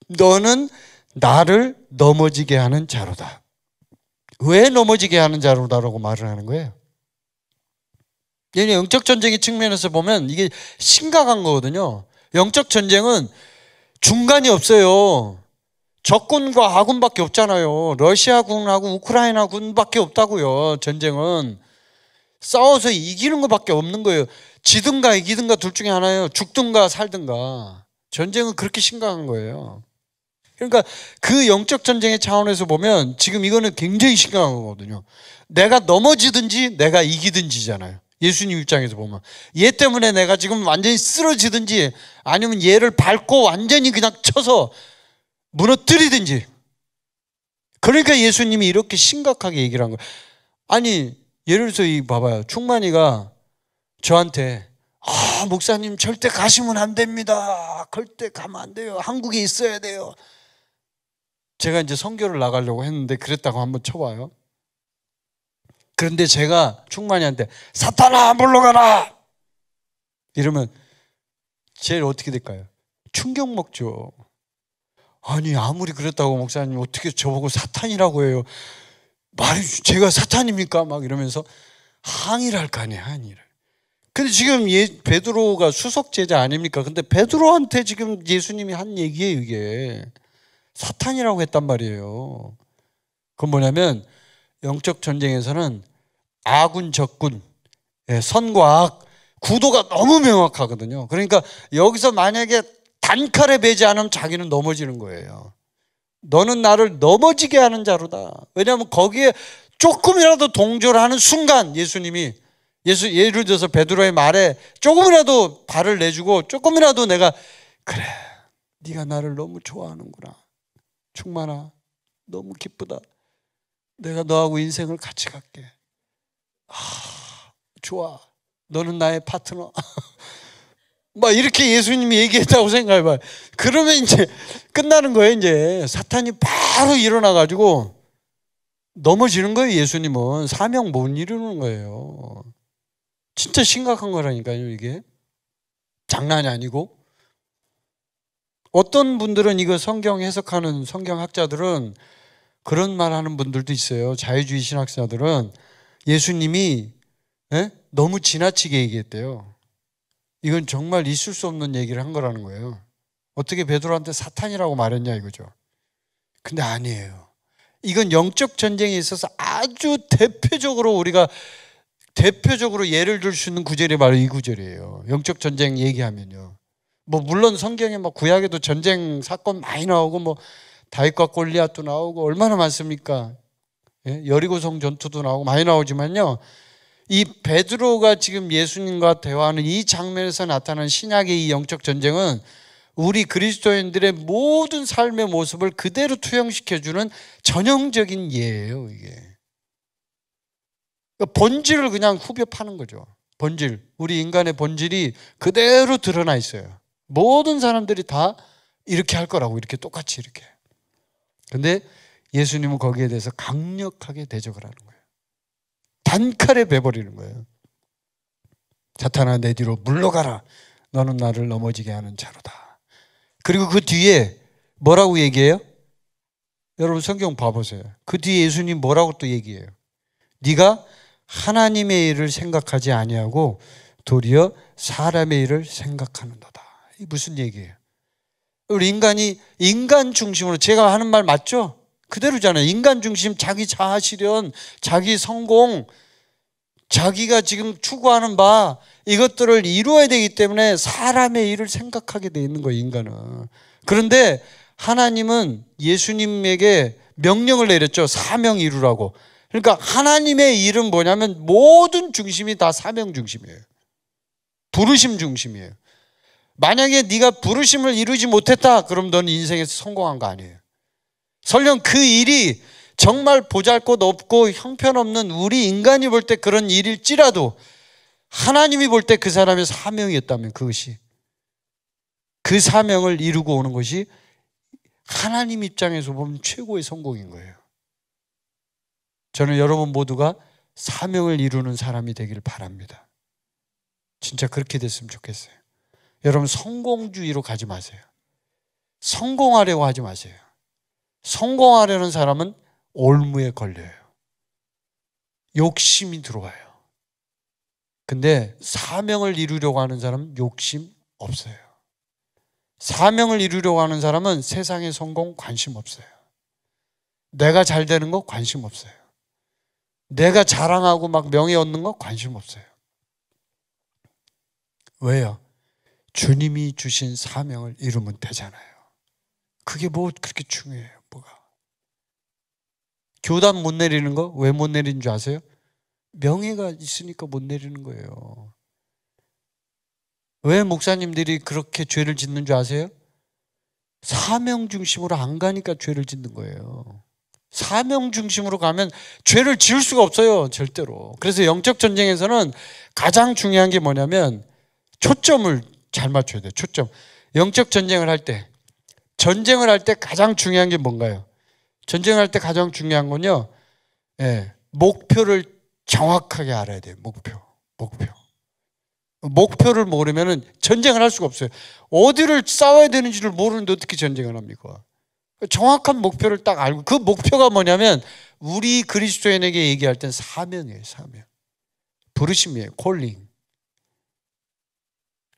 너는 나를 넘어지게 하는 자로다. 왜 넘어지게 하는 자로다라고 말을 하는 거예요? 영적 전쟁의 측면에서 보면 이게 심각한 거거든요. 영적 전쟁은 중간이 없어요. 적군과 아군밖에 없잖아요. 러시아군하고 우크라이나 군밖에 없다고요. 전쟁은 싸워서 이기는 것밖에 없는 거예요. 지든가 이기든가 둘 중에 하나예요. 죽든가 살든가. 전쟁은 그렇게 심각한 거예요. 그러니까 그 영적 전쟁의 차원에서 보면 지금 이거는 굉장히 심각한 거거든요. 내가 넘어지든지 내가 이기든지잖아요. 예수님 입장에서 보면 얘 때문에 내가 지금 완전히 쓰러지든지 아니면 얘를 밟고 완전히 그냥 쳐서 무너뜨리든지. 그러니까 예수님이 이렇게 심각하게 얘기를 한 거예요. 아니 예를 들어서 봐봐요. 충만이가 저한테 목사님 절대 가시면 안 됩니다. 절대 가면 안 돼요. 한국에 있어야 돼요. 제가 이제 선교를 나가려고 했는데 그랬다고 한번 쳐봐요. 그런데 제가 충만이한테 사탄아 물러가라 이러면 제일 어떻게 될까요? 충격 먹죠. 아니 아무리 그랬다고 목사님 어떻게 저보고 사탄이라고 해요? 제가 사탄입니까? 막 이러면서 항의를 할 거 아니에요. 항의를. 근데 지금 베드로가 수석 제자 아닙니까? 근데 베드로한테 지금 예수님이 한 얘기예요. 이게 사탄이라고 했단 말이에요. 그건 뭐냐면 영적 전쟁에서는 아군 적군, 선과 악, 구도가 너무 명확하거든요. 그러니까 여기서 만약에 단칼에 베지 않으면 자기는 넘어지는 거예요. 너는 나를 넘어지게 하는 자로다. 왜냐하면 거기에 조금이라도 동조를 하는 순간 예수님이 예를 들어서 베드로의 말에 조금이라도 발을 내주고 조금이라도 내가 그래 네가 나를 너무 좋아하는구나. 충만아 너무 기쁘다. 내가 너하고 인생을 같이 갈게. 좋아. 너는 나의 파트너. 막 이렇게 예수님이 얘기했다고 생각해봐요. 그러면 이제 끝나는 거예요. 이제 사탄이 바로 일어나가지고 넘어지는 거예요. 예수님은 사명 못 이루는 거예요. 진짜 심각한 거라니까요. 이게 장난이 아니고. 어떤 분들은 이거 성경 해석하는 성경학자들은 그런 말 하는 분들도 있어요. 자유주의 신학자들은 예수님이 너무 지나치게 얘기했대요. 이건 정말 있을 수 없는 얘기를 한 거라는 거예요. 어떻게 베드로한테 사탄이라고 말했냐 이거죠. 근데 아니에요. 이건 영적 전쟁에 있어서 아주 대표적으로 예를 들 수 있는 구절이 바로 이 구절이에요. 영적 전쟁 얘기하면요. 뭐 물론 성경에 막 구약에도 전쟁 사건 많이 나오고 뭐 다윗과 골리앗도 나오고 얼마나 많습니까? 여리고성 전투도 나오고 많이 나오지만요. 이 베드로가 지금 예수님과 대화하는 이 장면에서 나타나는 신약의 이 영적 전쟁은 우리 그리스도인들의 모든 삶의 모습을 그대로 투영시켜주는 전형적인 예예요. 이게 본질을 그냥 후벼 파는 거죠. 본질, 우리 인간의 본질이 그대로 드러나 있어요. 모든 사람들이 다 이렇게 할 거라고, 이렇게 똑같이 이렇게. 근데 예수님은 거기에 대해서 강력하게 대적을 하는 거예요. 단칼에 베버리는 거예요. 사탄아 내 뒤로 물러가라. 너는 나를 넘어지게 하는 자로다. 그리고 그 뒤에 뭐라고 얘기해요? 여러분 성경 봐보세요. 그 뒤에 예수님 뭐라고 또 얘기해요? 네가 하나님의 일을 생각하지 아니하고 도리어 사람의 일을 생각하는도다. 이게 무슨 얘기예요? 우리 인간이 인간 중심으로, 제가 하는 말 맞죠? 그대로잖아요. 인간 중심, 자기 자아 실현, 자기 성공, 자기가 지금 추구하는 바, 이것들을 이루어야 되기 때문에 사람의 일을 생각하게 돼 있는 거예요, 인간은. 그런데 하나님은 예수님에게 명령을 내렸죠. 사명 이루라고. 그러니까 하나님의 일은 뭐냐면 모든 중심이 다 사명 중심이에요. 부르심 중심이에요. 만약에 네가 부르심을 이루지 못했다, 그럼 너는 인생에서 성공한 거 아니에요. 설령 그 일이 정말 보잘것없고 형편없는 우리 인간이 볼 때 그런 일일지라도 하나님이 볼 때 그 사람의 사명이었다면, 그것이 그 사명을 이루고 오는 것이 하나님 입장에서 보면 최고의 성공인 거예요. 저는 여러분 모두가 사명을 이루는 사람이 되길 바랍니다. 진짜 그렇게 됐으면 좋겠어요. 여러분 성공주의로 가지 마세요. 성공하려고 하지 마세요. 성공하려는 사람은 올무에 걸려요. 욕심이 들어와요. 근데 사명을 이루려고 하는 사람은 욕심 없어요. 사명을 이루려고 하는 사람은 세상의 성공 관심 없어요. 내가 잘 되는 거 관심 없어요. 내가 자랑하고 막 명예 얻는 거 관심 없어요. 왜요? 주님이 주신 사명을 이루면 되잖아요. 그게 뭐 그렇게 중요해요, 뭐가. 교단 못 내리는 거 왜 못 내리는 줄 아세요? 명예가 있으니까 못 내리는 거예요. 왜 목사님들이 그렇게 죄를 짓는 줄 아세요? 사명 중심으로 안 가니까 죄를 짓는 거예요. 사명 중심으로 가면 죄를 지을 수가 없어요, 절대로. 그래서 영적 전쟁에서는 가장 중요한 게 뭐냐면 초점을 잘 맞춰야 돼요. 초점. 영적 전쟁을 할 때 가장 중요한 게 뭔가요? 전쟁할 때 가장 중요한 건요, 예, 목표를 정확하게 알아야 돼요. 목표를 모르면은 전쟁을 할 수가 없어요. 어디를 싸워야 되는지를 모르는데 어떻게 전쟁을 합니까? 정확한 목표를 딱 알고, 그 목표가 뭐냐면 우리 그리스도인에게 얘기할 땐 사명이에요. 사명. 부르심이에요. 콜링.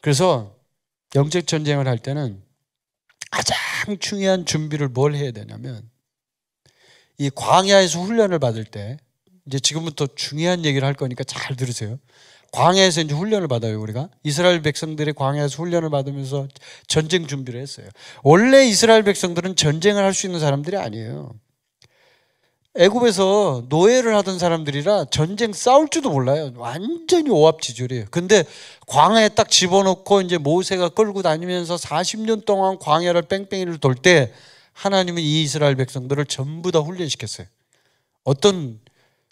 그래서 영적 전쟁을 할 때는 가장 중요한 준비를 뭘 해야 되냐면, 이 광야에서 훈련을 받을 때, 이제 지금부터 중요한 얘기를 할 거니까 잘 들으세요. 광야에서 이제 훈련을 받아요. 우리가 이스라엘 백성들이 광야에서 훈련을 받으면서 전쟁 준비를 했어요. 원래 이스라엘 백성들은 전쟁을 할 수 있는 사람들이 아니에요. 애굽에서 노예를 하던 사람들이라 전쟁 싸울 줄도 몰라요. 완전히 오합지졸이에요. 근데 광야에 딱 집어넣고 이제 모세가 끌고 다니면서 40년 동안 광야를 뺑뺑이를 돌 때 하나님은 이 이스라엘 백성들을 전부 다 훈련시켰어요. 어떤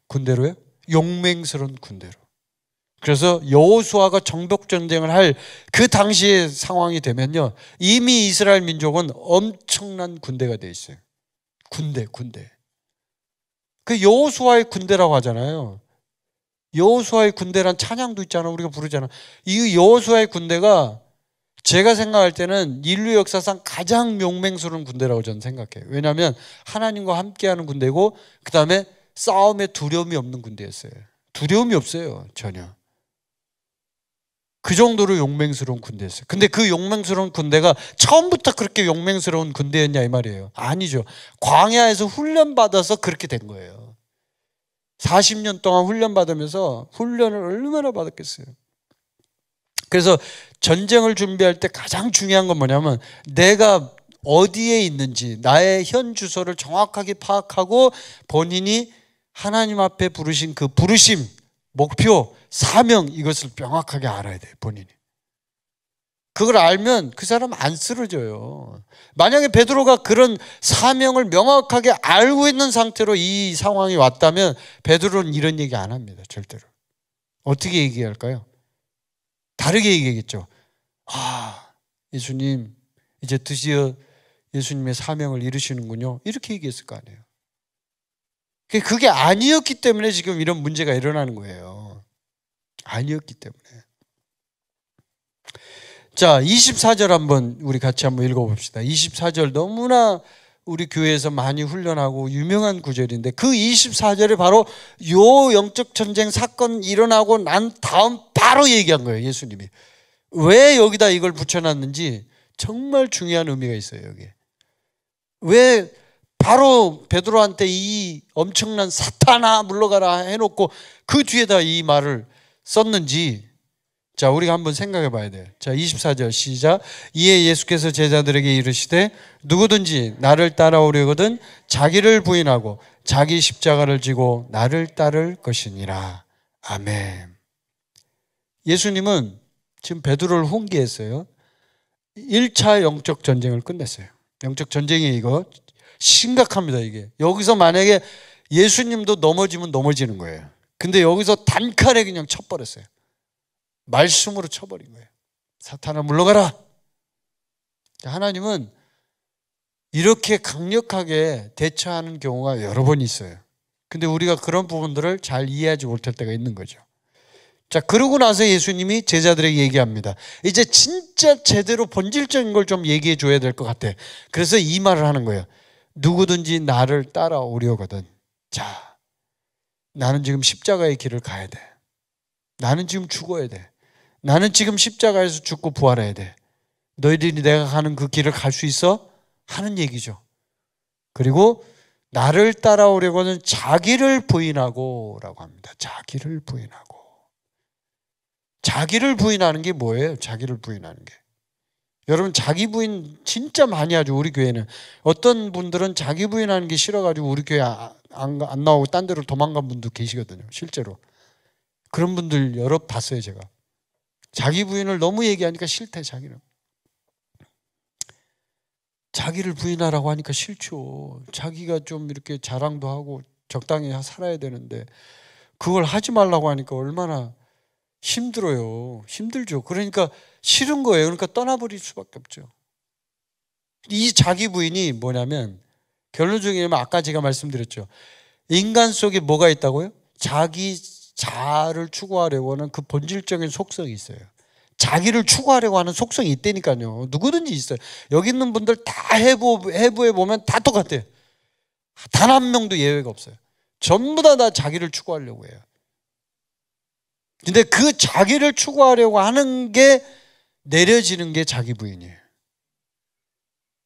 군대로요? 용맹스러운 군대로. 그래서 여호수아가 정복 전쟁을 할 그 당시의 상황이 되면요, 이미 이스라엘 민족은 엄청난 군대가 돼 있어요. 군대. 그 여호수아의 군대라고 하잖아요. 여호수아의 군대란 찬양도 있잖아. 우리가 부르잖아. 이 여호수아의 군대가 제가 생각할 때는 인류 역사상 가장 용맹스러운 군대라고 저는 생각해요. 왜냐하면 하나님과 함께하는 군대고, 그 다음에 싸움에 두려움이 없는 군대였어요. 두려움이 없어요, 전혀. 그 정도로 용맹스러운 군대였어요. 근데 그 용맹스러운 군대가 처음부터 그렇게 용맹스러운 군대였냐 이 말이에요. 아니죠. 광야에서 훈련받아서 그렇게 된 거예요. 40년 동안 훈련받으면서 훈련을 얼마나 받았겠어요. 그래서 전쟁을 준비할 때 가장 중요한 건 뭐냐면, 내가 어디에 있는지 나의 현 주소를 정확하게 파악하고 본인이 하나님 앞에 부르신 그 부르심, 목표, 사명, 이것을 명확하게 알아야 돼요. 본인이. 그걸 알면 그 사람 안 쓰러져요. 만약에 베드로가 그런 사명을 명확하게 알고 있는 상태로 이 상황이 왔다면 베드로는 이런 얘기 안 합니다. 절대로. 어떻게 얘기할까요? 다르게 얘기하겠죠. 아, 예수님 이제 드디어 예수님의 사명을 이루시는군요. 이렇게 얘기했을 거 아니에요. 그게 아니었기 때문에 지금 이런 문제가 일어나는 거예요. 아니었기 때문에. 자, 24절 한번 우리 같이 한번 읽어봅시다. 24절 너무나 우리 교회에서 많이 훈련하고 유명한 구절인데, 그 24절에 바로 요 영적 전쟁 사건 일어나고 난 다음 바로 얘기한 거예요. 예수님이. 왜 여기다 이걸 붙여놨는지 정말 중요한 의미가 있어요. 여기에. 왜 바로 베드로한테 이 엄청난 사탄아 물러가라 해놓고 그 뒤에다 이 말을 썼는지, 자, 우리가 한번 생각해 봐야 돼요. 자, 24절 시작. 이에 예수께서 제자들에게 이르시되 누구든지 나를 따라오려거든 자기를 부인하고 자기 십자가를 지고 나를 따를 것이니라. 아멘. 예수님은 지금 베드로를 훈계했어요. 1차 영적 전쟁을 끝냈어요. 영적 전쟁이 이거 심각합니다. 이게 여기서 만약에 예수님도 넘어지면 넘어지는 거예요. 근데 여기서 단칼에 그냥 쳐버렸어요. 말씀으로 쳐버린 거예요. 사탄아 물러가라. 하나님은 이렇게 강력하게 대처하는 경우가 여러 번 있어요. 근데 우리가 그런 부분들을 잘 이해하지 못할 때가 있는 거죠. 자, 그러고 나서 예수님이 제자들에게 얘기합니다. 이제 진짜 제대로 본질적인 걸 좀 얘기해 줘야 될 것 같아. 그래서 이 말을 하는 거예요. 누구든지 나를 따라오려거든. 자, 나는 지금 십자가의 길을 가야 돼. 나는 지금 죽어야 돼. 나는 지금 십자가에서 죽고 부활해야 돼. 너희들이 내가 가는 그 길을 갈 수 있어? 하는 얘기죠. 그리고 나를 따라오려고는 자기를 부인하고 라고 합니다. 자기를 부인하고. 자기를 부인하는 게 뭐예요? 자기를 부인하는 게. 여러분, 자기 부인 진짜 많이 하죠. 우리 교회는. 어떤 분들은 자기 부인하는 게 싫어가지고 우리 교회 안 나오고 딴 데로 도망간 분도 계시거든요. 실제로. 그런 분들 여러 봤어요. 제가. 자기 부인을 너무 얘기하니까 싫대. 자기를 부인하라고 하니까 싫죠. 자기가 좀 이렇게 자랑도 하고 적당히 살아야 되는데 그걸 하지 말라고 하니까 얼마나 힘들어요. 힘들죠. 그러니까 싫은 거예요. 그러니까 떠나버릴 수밖에 없죠. 이 자기 부인이 뭐냐면 결론적이면 아까 제가 말씀드렸죠. 인간 속에 뭐가 있다고요? 자기 자아를 추구하려고 하는 그 본질적인 속성이 있어요. 자기를 추구하려고 하는 속성이 있다니까요. 누구든지 있어요. 여기 있는 분들 다 해부에 보면 다 똑같아요. 단 한 명도 예외가 없어요. 전부 다 자기를 추구하려고 해요. 근데 그 자기를 추구하려고 하는 게 내려지는 게 자기 부인이에요.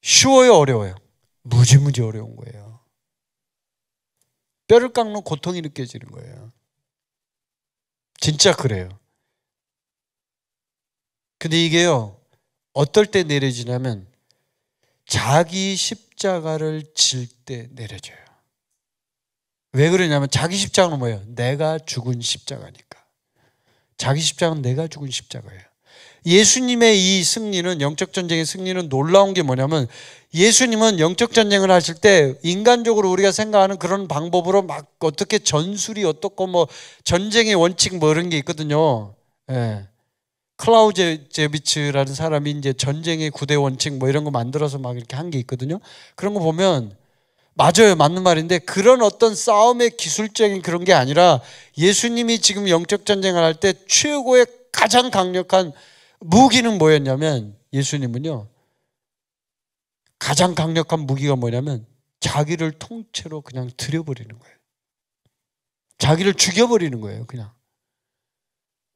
쉬워요, 어려워요? 무지무지 어려운 거예요. 뼈를 깎는 고통이 느껴지는 거예요. 진짜 그래요. 근데 이게요, 어떨 때 내려지냐면 자기 십자가를 질 때 내려져요. 왜 그러냐면 자기 십자가는 뭐예요? 내가 죽은 십자가니까. 자기 십자가는 내가 죽은 십자가예요. 예수님의 이 승리는, 영적 전쟁의 승리는 놀라운 게 뭐냐면, 예수님은 영적 전쟁을 하실 때 인간적으로 우리가 생각하는 그런 방법으로 막 어떻게 전술이 어떻고 뭐 전쟁의 원칙 뭐 이런 게 있거든요. 예. 클라우제비츠라는 사람이 이제 전쟁의 9대 원칙 뭐 이런 거 만들어서 막 이렇게 한 게 있거든요. 그런 거 보면 맞아요. 맞는 말인데 그런 어떤 싸움의 기술적인 그런 게 아니라 예수님이 지금 영적 전쟁을 할 때 최고의 가장 강력한 무기는 뭐였냐면, 예수님은요, 가장 강력한 무기가 뭐냐면 자기를 통째로 그냥 들여버리는 거예요. 자기를 죽여버리는 거예요, 그냥.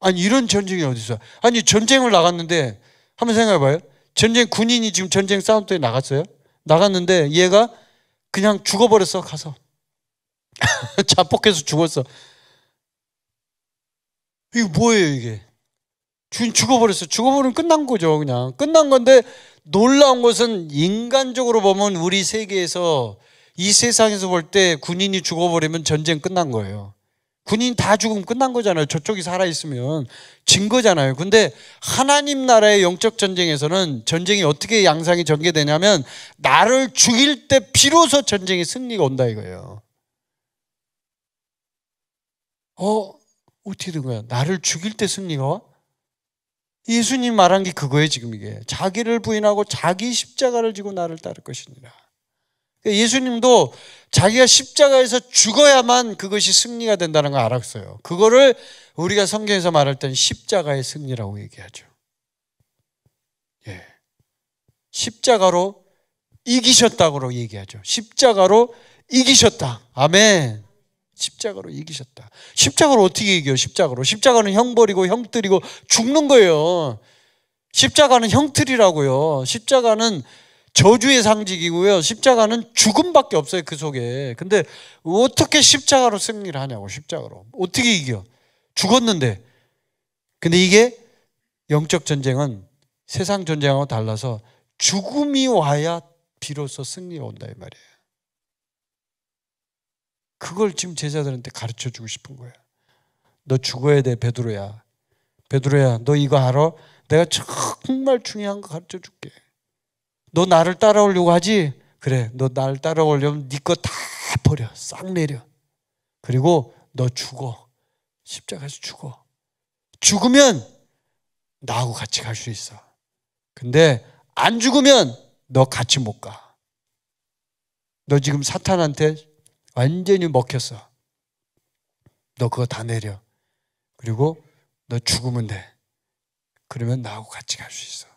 아니, 이런 전쟁이 어디 있어요? 아니, 전쟁을 나갔는데, 한번 생각해봐요. 군인이 지금 전쟁 싸움터에 나갔어요. 나갔는데 얘가 그냥 죽어버렸어, 가서. 자폭해서 죽었어. 이게 뭐예요, 이게? 죽어버렸어. 죽어버리면 끝난 거죠, 그냥. 끝난 건데, 놀라운 것은 인간적으로 보면 우리 세계에서, 이 세상에서 볼 때 군인이 죽어버리면 전쟁 끝난 거예요. 군인 다 죽으면 끝난 거잖아요. 저쪽이 살아있으면. 진 거잖아요. 근데 하나님 나라의 영적 전쟁에서는 전쟁이 어떻게 양상이 전개되냐면, 나를 죽일 때 비로소 전쟁의 승리가 온다 이거예요. 어떻게 된 거야? 나를 죽일 때 승리가 와? 예수님 말한 게 그거예요, 지금 이게. 자기를 부인하고 자기 십자가를 지고 나를 따를 것이니라. 예수님도 자기가 십자가에서 죽어야만 그것이 승리가 된다는 걸 알았어요. 그거를 우리가 성경에서 말할 때는 십자가의 승리라고 얘기하죠. 예. 십자가로 이기셨다고 얘기하죠. 십자가로 이기셨다. 아멘. 십자가로 이기셨다. 십자가로 어떻게 이겨요? 십자가는 형 버리고 형 때리고 죽는 거예요. 십자가는 형틀이라고요. 십자가는 저주의 상징이고요. 십자가는 죽음밖에 없어요, 그 속에. 근데 어떻게 십자가로 승리를 하냐고. 십자가로 어떻게 이겨? 죽었는데. 근데 이게 영적 전쟁은 세상 전쟁하고 달라서 죽음이 와야 비로소 승리가 온다 이 말이에요. 그걸 지금 제자들한테 가르쳐주고 싶은 거예요. 너 죽어야 돼, 베드로야. 베드로야, 너 이거 알아? 내가 정말 중요한 거 가르쳐줄게. 너 나를 따라오려고 하지? 그래, 너 나를 따라오려면 네 거 다 버려. 싹 내려. 그리고 너 죽어. 십자가에서 죽어. 죽으면 나하고 같이 갈 수 있어. 근데 안 죽으면 너 같이 못 가. 너 지금 사탄한테 완전히 먹혔어. 너 그거 다 내려. 그리고 너 죽으면 돼. 그러면 나하고 같이 갈 수 있어.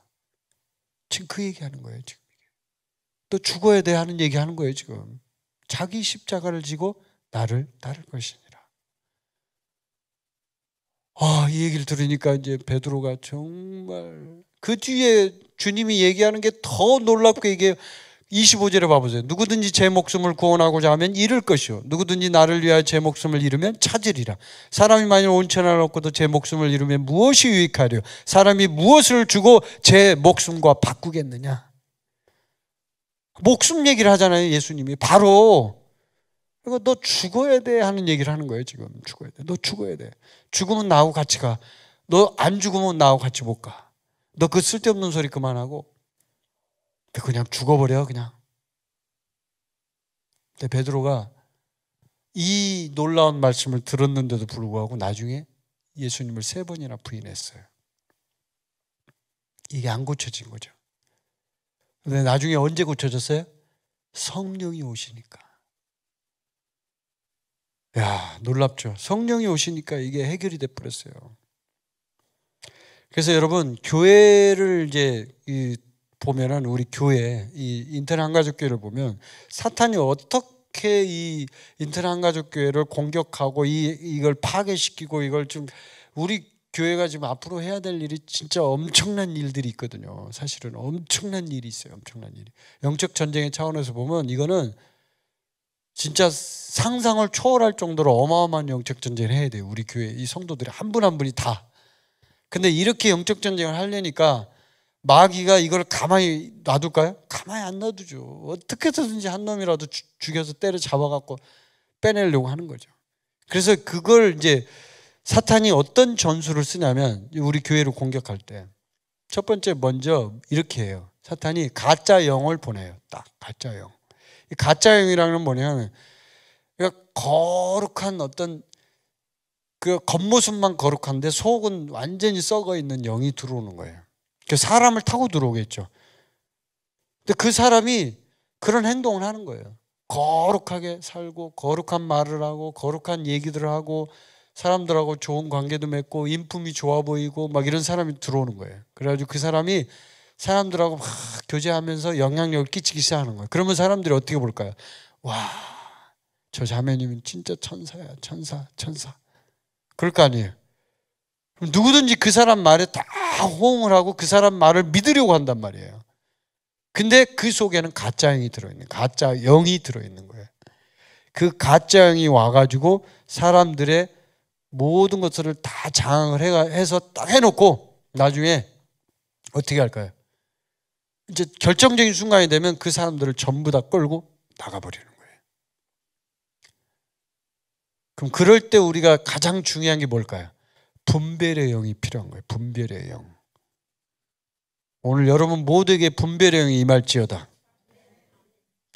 지금 그 얘기하는 거예요. 지금 너 죽어야 돼 하는 얘기하는 거예요. 지금 자기 십자가를 지고 나를 따를 것이니라. 이 얘기를 들으니까 이제 베드로가 정말 그 뒤에 주님이 얘기하는 게 더 놀랍고, 이게 25절에 봐보세요. 누구든지 제 목숨을 구원하고자 하면 잃을 것이요, 누구든지 나를 위하여 제 목숨을 잃으면 찾으리라. 사람이 만일 온 천하를 얻고도 제 목숨을 잃으면 무엇이 유익하리요? 사람이 무엇을 주고 제 목숨과 바꾸겠느냐? 목숨 얘기를 하잖아요, 예수님이. 바로 이거 너 죽어야 돼 하는 얘기를 하는 거예요. 지금 죽어야 돼. 너 죽어야 돼. 죽으면 나하고 같이 가. 너 안 죽으면 나하고 같이 못 가. 너 그 쓸데없는 소리 그만하고 그냥 죽어버려, 그냥. 근데 베드로가 이 놀라운 말씀을 들었는데도 불구하고 나중에 예수님을 3번이나 부인했어요. 이게 안 고쳐진 거죠. 근데 나중에 언제 고쳐졌어요? 성령이 오시니까. 야, 놀랍죠. 성령이 오시니까 이게 해결이 돼 버렸어요. 그래서 여러분, 교회를 이제 보면은, 우리 교회, 이 인터넷 한가족교회를 보면 사탄이 어떻게 이 인터넷 한가족교회를 공격하고 이걸 파괴시키고, 이걸 좀 우리 교회가 지금 앞으로 해야 될 일이 진짜 엄청난 일들이 있거든요. 사실은 엄청난 일이 있어요. 엄청난 일이. 영적 전쟁의 차원에서 보면 이거는 진짜 상상을 초월할 정도로 어마어마한 영적 전쟁을 해야 돼요. 우리 교회 이 성도들이 한 분 한 분이 다. 근데 이렇게 영적 전쟁을 하려니까 마귀가 이걸 가만히 놔둘까요? 가만히 안 놔두죠. 어떻게 해서든지 한 놈이라도 죽여서 때려 잡아갖고 빼내려고 하는 거죠. 그래서 그걸 이제 사탄이 어떤 전술을 쓰냐면, 우리 교회를 공격할 때 첫 번째 먼저 이렇게 해요. 사탄이 가짜 영을 보내요. 딱 가짜 영. 이 가짜 영이라는 건 뭐냐면, 그러니까 거룩한 어떤 그 겉모습만 거룩한데 속은 완전히 썩어 있는 영이 들어오는 거예요. 그 사람을 타고 들어오겠죠. 근데 그 사람이 그런 행동을 하는 거예요. 거룩하게 살고 거룩한 말을 하고 거룩한 얘기들을 하고 사람들하고 좋은 관계도 맺고 인품이 좋아 보이고 막 이런 사람이 들어오는 거예요. 그래가지고 그 사람이 사람들하고 막 교제하면서 영향력을 끼치기 시작하는 거예요. 그러면 사람들이 어떻게 볼까요? 와, 저 자매님은 진짜 천사야. 천사. 그럴 거 아니에요. 누구든지 그 사람 말에 다 호응을 하고 그 사람 말을 믿으려고 한단 말이에요. 근데 그 속에는 가짜 영이 들어있는, 가짜 영이 들어있는 거예요. 그 가짜 영이 와가지고 사람들의 모든 것들을 다 장악을 해서 딱 해놓고 나중에 어떻게 할까요? 이제 결정적인 순간이 되면 그 사람들을 전부 다 끌고 나가버리는 거예요. 그럼 그럴 때 우리가 가장 중요한 게 뭘까요? 분별의 영이 필요한 거예요. 분별의 영. 오늘 여러분 모두에게 분별의 영이 임할지어다.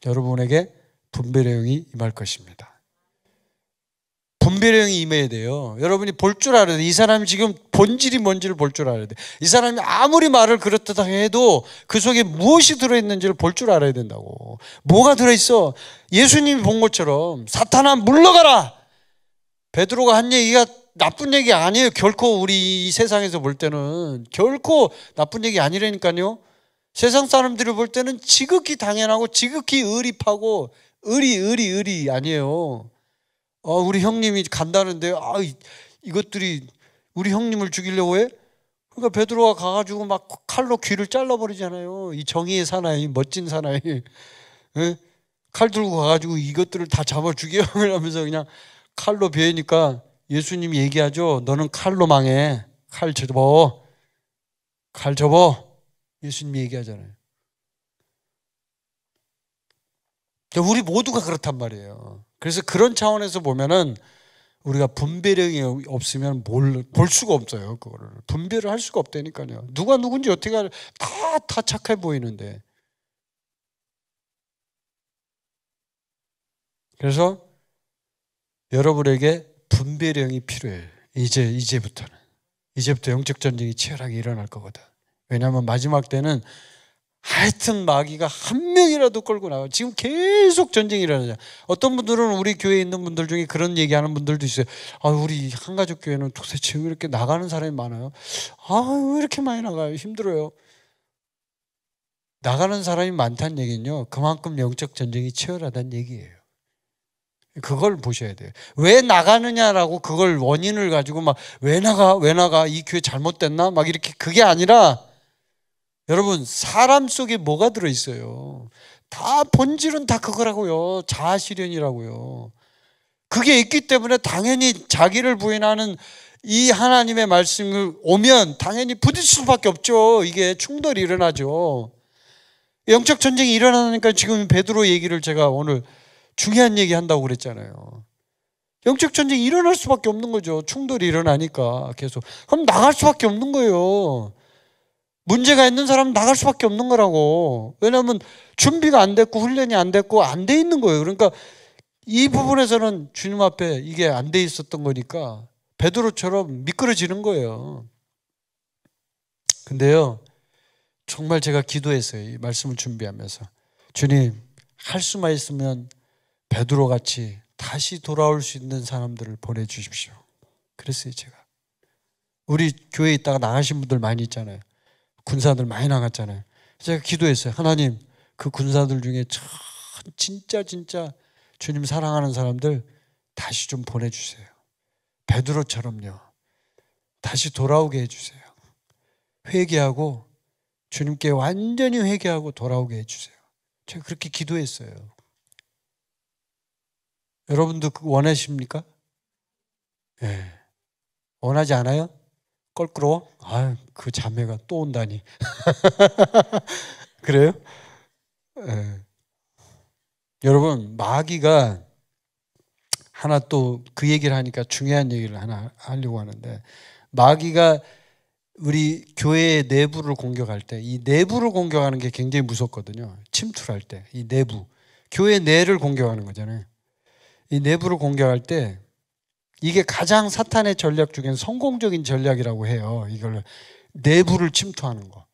여러분에게 분별의 영이 임할 것입니다. 분별의 영이 임해야 돼요. 여러분이 볼 줄 알아야 돼요. 이 사람이 지금 본질이 뭔지를 볼 줄 알아야 돼요. 이 사람이 아무리 말을 그렇다 해도 그 속에 무엇이 들어있는지를 볼 줄 알아야 된다고. 뭐가 들어있어? 예수님이 본 것처럼 사탄아 물러가라. 베드로가 한 얘기가 나쁜 얘기 아니에요. 결코 우리 이 세상에서 볼 때는 결코 나쁜 얘기 아니라니까요. 세상 사람들이 볼 때는 지극히 당연하고 지극히 의리파고 의리 아니에요. 우리 형님이 간다는데 이것들이 우리 형님을 죽이려고 해? 그러니까 베드로가 가가지고 막 칼로 귀를 잘라버리잖아요. 이 정의의 사나이, 멋진 사나이. 예? 칼 들고 가가지고 이것들을 다 잡아 죽여 이러면서 그냥 칼로 베니까 예수님이 얘기하죠. 너는 칼로 망해. 칼 접어. 예수님이 얘기하잖아요. 우리 모두가 그렇단 말이에요. 그래서 그런 차원에서 보면은 우리가 분별력이 없으면 볼 수가 없어요. 그거를 분별을 할 수가 없다니까요. 누가 누군지 어떻게 다 착해 보이는데. 그래서 여러분에게 분별력이 필요해요. 이제부터 영적 전쟁이 치열하게 일어날 거거든. 왜냐하면 마지막 때는 하여튼 마귀가 한 명이라도 끌고 나가. 지금 계속 전쟁이 일어나잖아요. 어떤 분들은 우리 교회에 있는 분들 중에 그런 얘기하는 분들도 있어요. 우리 한가족 교회는 도대체 왜 이렇게 나가는 사람이 많아요? 왜 이렇게 많이 나가요? 힘들어요. 나가는 사람이 많다는 얘기는요, 그만큼 영적 전쟁이 치열하다는 얘기예요. 그걸 보셔야 돼요. 왜 나가느냐라고 그걸 원인을 가지고 막 왜 나가 이 교회 잘못됐나 막 이렇게, 그게 아니라 여러분 사람 속에 뭐가 들어있어요. 다 본질은 다 그거라고요. 자아실현이라고요. 그게 있기 때문에 당연히 자기를 부인하는 이 하나님의 말씀을 오면 당연히 부딪힐 수밖에 없죠. 이게 충돌이 일어나죠. 영적 전쟁이 일어나니까 지금 베드로 얘기를 제가 오늘 중요한 얘기 한다고 그랬잖아요. 영적 전쟁이 일어날 수밖에 없는 거죠. 충돌이 일어나니까 계속. 그럼 나갈 수밖에 없는 거예요. 문제가 있는 사람은 나갈 수밖에 없는 거라고. 왜냐하면 준비가 안 됐고 훈련이 안 됐고 안 돼 있는 거예요. 그러니까 이 부분에서는 주님 앞에 이게 안 돼 있었던 거니까 베드로처럼 미끄러지는 거예요. 근데요, 정말 제가 기도했어요. 이 말씀을 준비하면서. 주님, 할 수만 있으면 베드로 같이 다시 돌아올 수 있는 사람들을 보내주십시오. 그랬어요. 제가. 우리 교회에 있다가 나가신 분들 많이 있잖아요. 군사들 많이 나갔잖아요. 제가 기도했어요. 하나님, 그 군사들 중에 진짜 주님 사랑하는 사람들 다시 좀 보내주세요. 베드로처럼요. 다시 돌아오게 해주세요. 회개하고 주님께 완전히 회개하고 돌아오게 해주세요. 제가 그렇게 기도했어요. 여러분도 원하십니까? 네. 원하지 않아요? 껄끄러워? 그 자매가 또 온다니. 그래요? 네. 여러분, 마귀가 하나 또 그 얘기를 하니까 중요한 얘기를 하나 하려고 하는데, 마귀가 우리 교회의 내부를 공격할 때, 이 내부를 공격하는 게 굉장히 무섭거든요. 침투를 할 때, 이 내부, 교회 내를 공격하는 거잖아요. 이 내부를 공격할 때 이게 가장 사탄의 전략 중에는 성공적인 전략이라고 해요. 이걸 내부를 침투하는 거.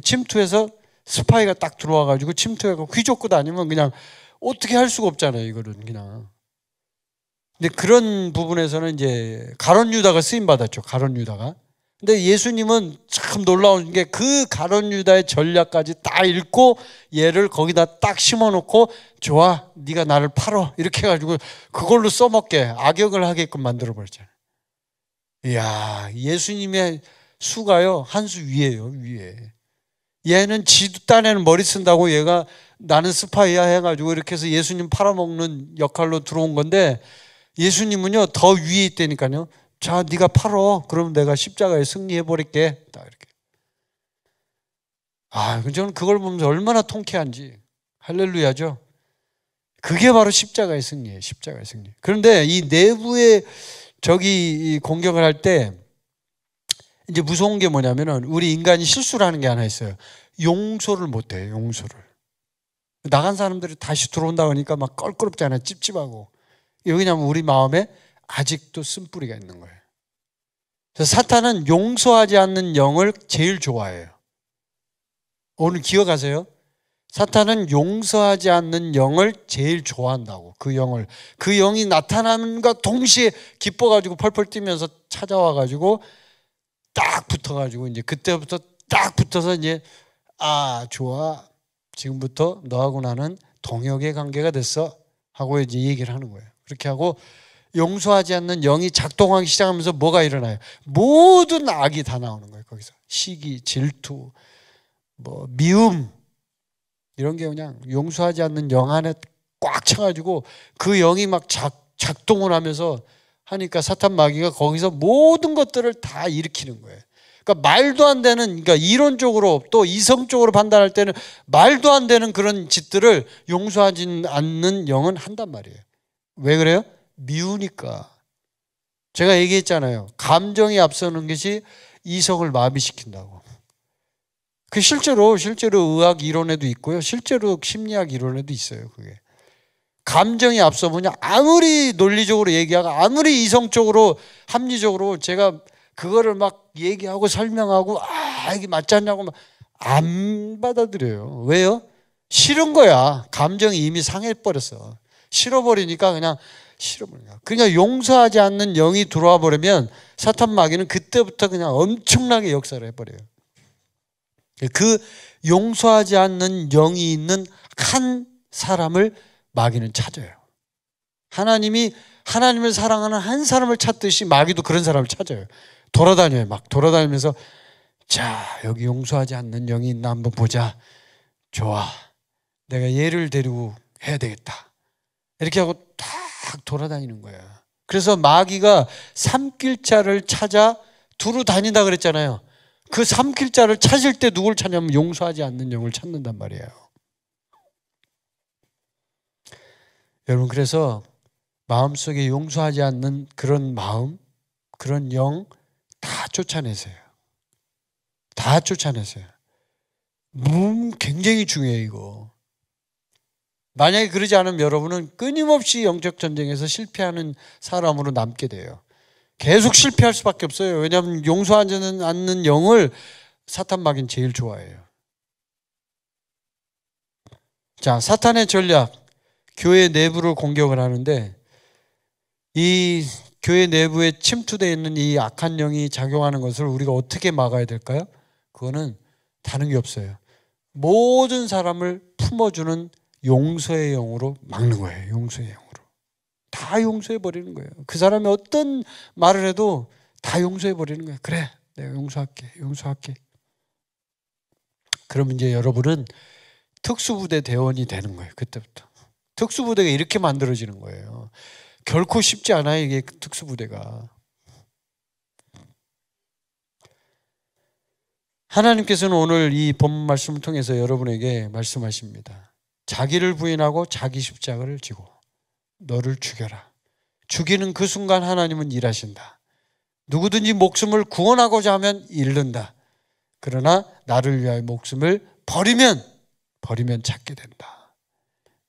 침투해서 스파이가 딱 들어와가지고 침투해서 휘젓고 다니면 그냥 어떻게 할 수가 없잖아요. 이거는 그냥. 근데 그런 부분에서는 이제 가룟 유다가 쓰임 받았죠. 가룟 유다가. 근데 예수님은 참 놀라운 게 그 가룟 유다의 전략까지 다 읽고 얘를 거기다 딱 심어놓고 좋아, 네가 나를 팔어 이렇게 해가지고 그걸로 써먹게 악역을 하게끔 만들어버렸잖아요. 이야, 예수님의 수가요 한 수 위에요, 위에. 얘는 지 딴에는 머리 쓴다고 얘가 나는 스파이야 해가지고 이렇게 해서 예수님 팔아먹는 역할로 들어온 건데, 예수님은요 더 위에 있다니까요. 자, 네가 팔어. 그러면 내가 십자가에 승리해버릴게. 딱 이렇게. 저는 그걸 보면서 얼마나 통쾌한지. 할렐루야죠. 그게 바로 십자가의 승리예요. 십자가의 승리. 그런데 이 내부에 저기 공격을 할 때 이제 무서운 게 뭐냐면은 우리 인간이 실수를 하는 게 하나 있어요. 용서를 못 해요. 용서를. 나간 사람들이 다시 들어온다 그러니까 막 껄끄럽잖아요. 찝찝하고. 왜냐하면 우리 마음에 아직도 쓴뿌리가 있는 거예요. 그래서 사탄은 용서하지 않는 영을 제일 좋아해요. 오늘 기억하세요? 사탄은 용서하지 않는 영을 제일 좋아한다고. 그 영이 나타남과 동시에 기뻐가지고 펄펄 뛰면서 찾아와가지고 딱 붙어가지고 이제 그때부터 딱 붙어서 이제 좋아, 지금부터 너하고 나는 동역의 관계가 됐어 하고 이제 얘기를 하는 거예요. 그렇게 하고 용서하지 않는 영이 작동하기 시작하면서 뭐가 일어나요? 모든 악이 다 나오는 거예요. 거기서 시기, 질투, 미움 이런 게 그냥 용서하지 않는 영 안에 꽉 차가지고 그 영이 막 작동을 하면서 하니까 사탄 마귀가 거기서 모든 것들을 다 일으키는 거예요. 그러니까 말도 안 되는, 그러니까 이론적으로 또 이성적으로 판단할 때는 말도 안 되는 그런 짓들을 용서하지 않는 영은 한단 말이에요. 왜 그래요? 미우니까. 제가 얘기했잖아요. 감정이 앞서는 것이 이성을 마비시킨다고. 그 실제로 의학 이론에도 있고요. 실제로 심리학 이론에도 있어요. 그게. 감정이 앞서면 아무리 논리적으로 얘기하고 아무리 이성적으로 합리적으로 제가 그거를 막 얘기하고 설명하고 이게 맞지 않냐고 안 받아들여요. 왜요? 싫은 거야. 감정이 이미 상해버렸어. 싫어버리니까 그냥 싫어버리니까. 그러니까 용서하지 않는 영이 들어와 버리면 사탄 마귀는 그때부터 그냥 엄청나게 역사를 해버려요. 그 용서하지 않는 영이 있는 한 사람을 마귀는 찾아요. 하나님을 사랑하는 한 사람을 찾듯이 마귀도 그런 사람을 찾아요. 돌아다녀요. 막 돌아다니면서 자, 여기 용서하지 않는 영이 있나 한번 보자. 좋아, 내가 얘를 데리고 해야 되겠다. 이렇게 하고 딱 돌아다니는 거야. 그래서 마귀가 삼킬자를 찾아 두루 다닌다 그랬잖아요. 그 삼킬자를 찾을 때 누굴 찾냐면 용서하지 않는 영을 찾는단 말이에요. 여러분, 그래서 마음속에 용서하지 않는 그런 마음, 그런 영 다 쫓아내세요. 다 쫓아내세요. 굉장히 중요해요, 이거. 만약에 그러지 않으면 여러분은 끊임없이 영적 전쟁에서 실패하는 사람으로 남게 돼요. 계속 실패할 수밖에 없어요. 왜냐하면 용서하지 않는 영을 사탄 마귀는 제일 좋아해요. 자, 사탄의 전략, 교회 내부를 공격을 하는데 이 교회 내부에 침투되어 있는 이 악한 영이 작용하는 것을 우리가 어떻게 막아야 될까요? 그거는 다른 게 없어요. 모든 사람을 품어주는 용서의 영으로 막는 거예요. 용서의 영으로. 다 용서해 버리는 거예요. 그 사람이 어떤 말을 해도 다 용서해 버리는 거예요. 그래, 내가 용서할게, 용서할게. 그러면 이제 여러분은 특수부대 대원이 되는 거예요. 그때부터. 특수부대가 이렇게 만들어지는 거예요. 결코 쉽지 않아요. 이게 특수부대가. 하나님께서는 오늘 이 본문 말씀을 통해서 여러분에게 말씀하십니다. 자기를 부인하고 자기 십자가를 지고 너를 죽여라. 죽이는 그 순간 하나님은 일하신다. 누구든지 목숨을 구원하고자 하면 잃는다. 그러나 나를 위하여 목숨을 버리면 찾게 된다.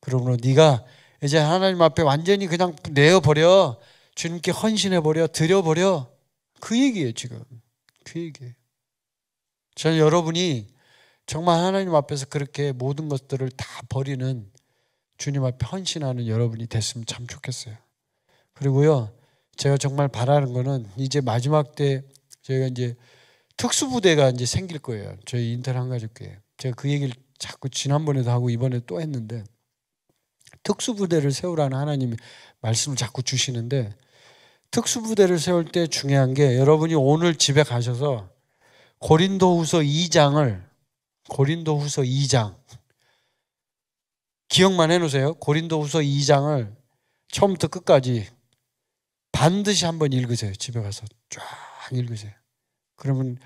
그러므로 네가 이제 하나님 앞에 완전히 그냥 내어버려. 주님께 헌신해버려. 드려버려. 그 얘기예요 지금. 그 얘기예요. 저는 여러분이 정말 하나님 앞에서 그렇게 모든 것들을 다 버리는 주님 앞에 헌신하는 여러분이 됐으면 참 좋겠어요. 그리고요, 제가 정말 바라는 거는 이제 마지막 때 저희가 이제 특수부대가 이제 생길 거예요. 저희 인터넷 한가족교회. 제가 그 얘기를 자꾸 지난번에도 하고 이번에 또 했는데 특수부대를 세우라는 하나님이 말씀을 자꾸 주시는데 특수부대를 세울 때 중요한 게 여러분이 오늘 집에 가셔서 고린도후서 2장 기억만 해놓으세요. 고린도후서 2장을 처음부터 끝까지 반드시 한번 읽으세요. 집에 가서 쫙 읽으세요. 그러면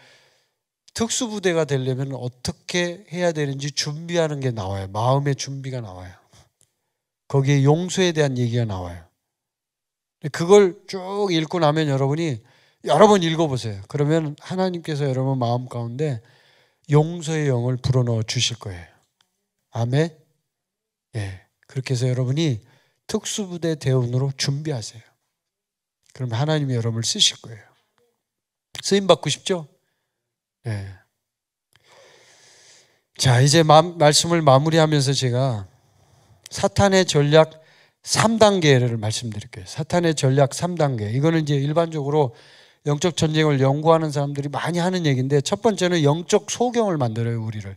특수부대가 되려면 어떻게 해야 되는지 준비하는 게 나와요. 마음의 준비가 나와요. 거기에 용서에 대한 얘기가 나와요. 그걸 쭉 읽고 나면 여러분이 여러 번 읽어보세요. 그러면 하나님께서 여러분 마음 가운데 용서의 영을 불어넣어 주실 거예요. 아멘. 예. 그렇게 해서 여러분이 특수부대 대원으로 준비하세요. 그러면 하나님이 여러분을 쓰실 거예요. 쓰임 받고 싶죠? 예. 자, 이제 말씀을 마무리하면서 제가 사탄의 전략 3단계를 말씀드릴게요. 사탄의 전략 3단계. 이거는 이제 일반적으로 영적 전쟁을 연구하는 사람들이 많이 하는 얘기인데 첫 번째는 영적 소경을 만들어요, 우리를.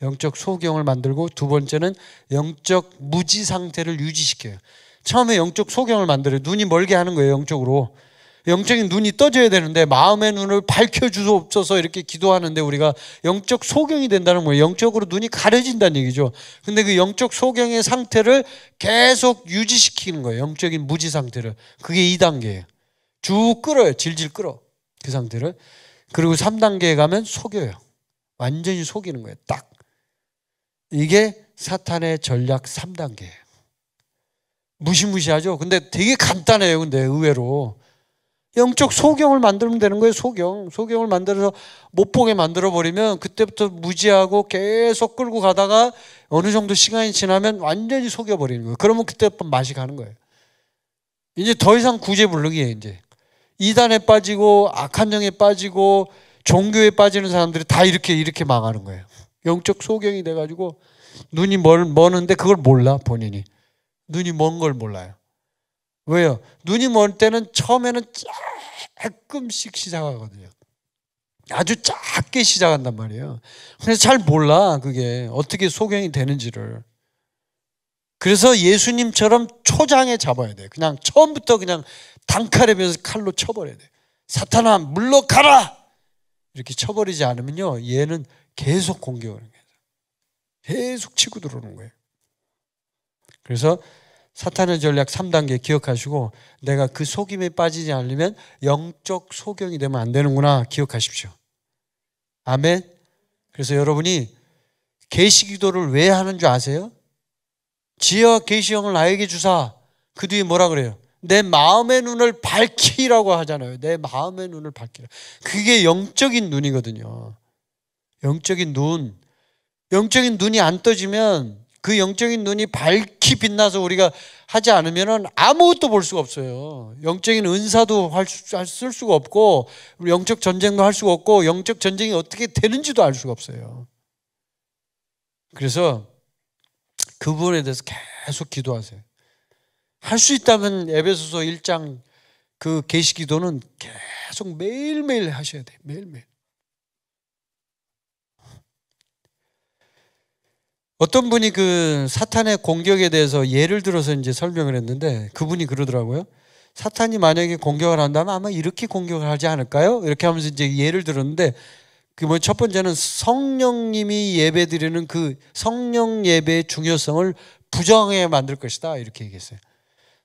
영적 소경을 만들고 두 번째는 영적 무지 상태를 유지시켜요. 처음에 영적 소경을 만들어요. 눈이 멀게 하는 거예요, 영적으로. 영적인 눈이 떠져야 되는데 마음의 눈을 밝혀주옵소서 이렇게 기도하는데 우리가 영적 소경이 된다는 거예요. 영적으로 눈이 가려진다는 얘기죠. 근데 그 영적 소경의 상태를 계속 유지시키는 거예요. 영적인 무지 상태를. 그게 2단계예요. 쭉 끌어요. 질질 끌어. 그 상태를. 그리고 3단계에 가면 속여요. 완전히 속이는 거예요. 딱. 이게 사탄의 전략 3단계예요. 무시무시하죠? 근데 되게 간단해요. 근데 의외로. 영적 소경을 만들면 되는 거예요. 소경을 만들어서 못 보게 만들어버리면 그때부터 무지하고 계속 끌고 가다가 어느 정도 시간이 지나면 완전히 속여버리는 거예요. 그러면 그때부터 맛이 가는 거예요. 이제 더 이상 구제불능이에요. 이제 이단에 빠지고 악한 영에 빠지고 종교에 빠지는 사람들이 다 이렇게 망하는 거예요. 영적 소경이 돼가지고 눈이 머는데 그걸 몰라. 본인이 눈이 먼 걸 몰라요. 왜요? 눈이 멀 때는 처음에는 조금씩 시작하거든요. 아주 작게 시작한단 말이에요. 그래서 잘 몰라. 그게 어떻게 소경이 되는지를. 그래서 예수님처럼 초장에 잡아야 돼요. 그냥 처음부터 그냥 단칼에 면서 칼로 쳐버려야 돼요. 사탄아 물러가라! 이렇게 쳐버리지 않으면요, 얘는 계속 공격을 해요. 계속 치고 들어오는 거예요. 그래서 사탄의 전략 3단계 기억하시고 내가 그 속임에 빠지지 않으면 영적 소경이 되면 안 되는구나 기억하십시오. 아멘. 그래서 여러분이 계시기도를 왜 하는 줄 아세요? 지혜와 계시형을 나에게 주사. 그 뒤에 뭐라 그래요? 내 마음의 눈을 밝히라고 하잖아요. 내 마음의 눈을 밝히라. 그게 영적인 눈이거든요. 영적인 눈. 영적인 눈이 안 떠지면 그 영적인 눈이 밝히 빛나서 우리가 하지 않으면 아무것도 볼 수가 없어요. 영적인 은사도 쓸 수가 없고 영적 전쟁도 할 수가 없고 영적 전쟁이 어떻게 되는지도 알 수가 없어요. 그래서 그 부분에 대해서 계속 기도하세요. 할 수 있다면 에베소서 1장 그 계시 기도는 계속 매일매일 하셔야 돼요. 매일매일. 어떤 분이 그 사탄의 공격에 대해서 예를 들어서 이제 설명을 했는데 그분이 그러더라고요. 사탄이 만약에 공격을 한다면 아마 이렇게 공격을 하지 않을까요? 이렇게 하면서 이제 예를 들었는데 그 뭐 첫 번째는 성령님이 예배 드리는 그 성령 예배의 중요성을 부정하게 만들 것이다. 이렇게 얘기했어요.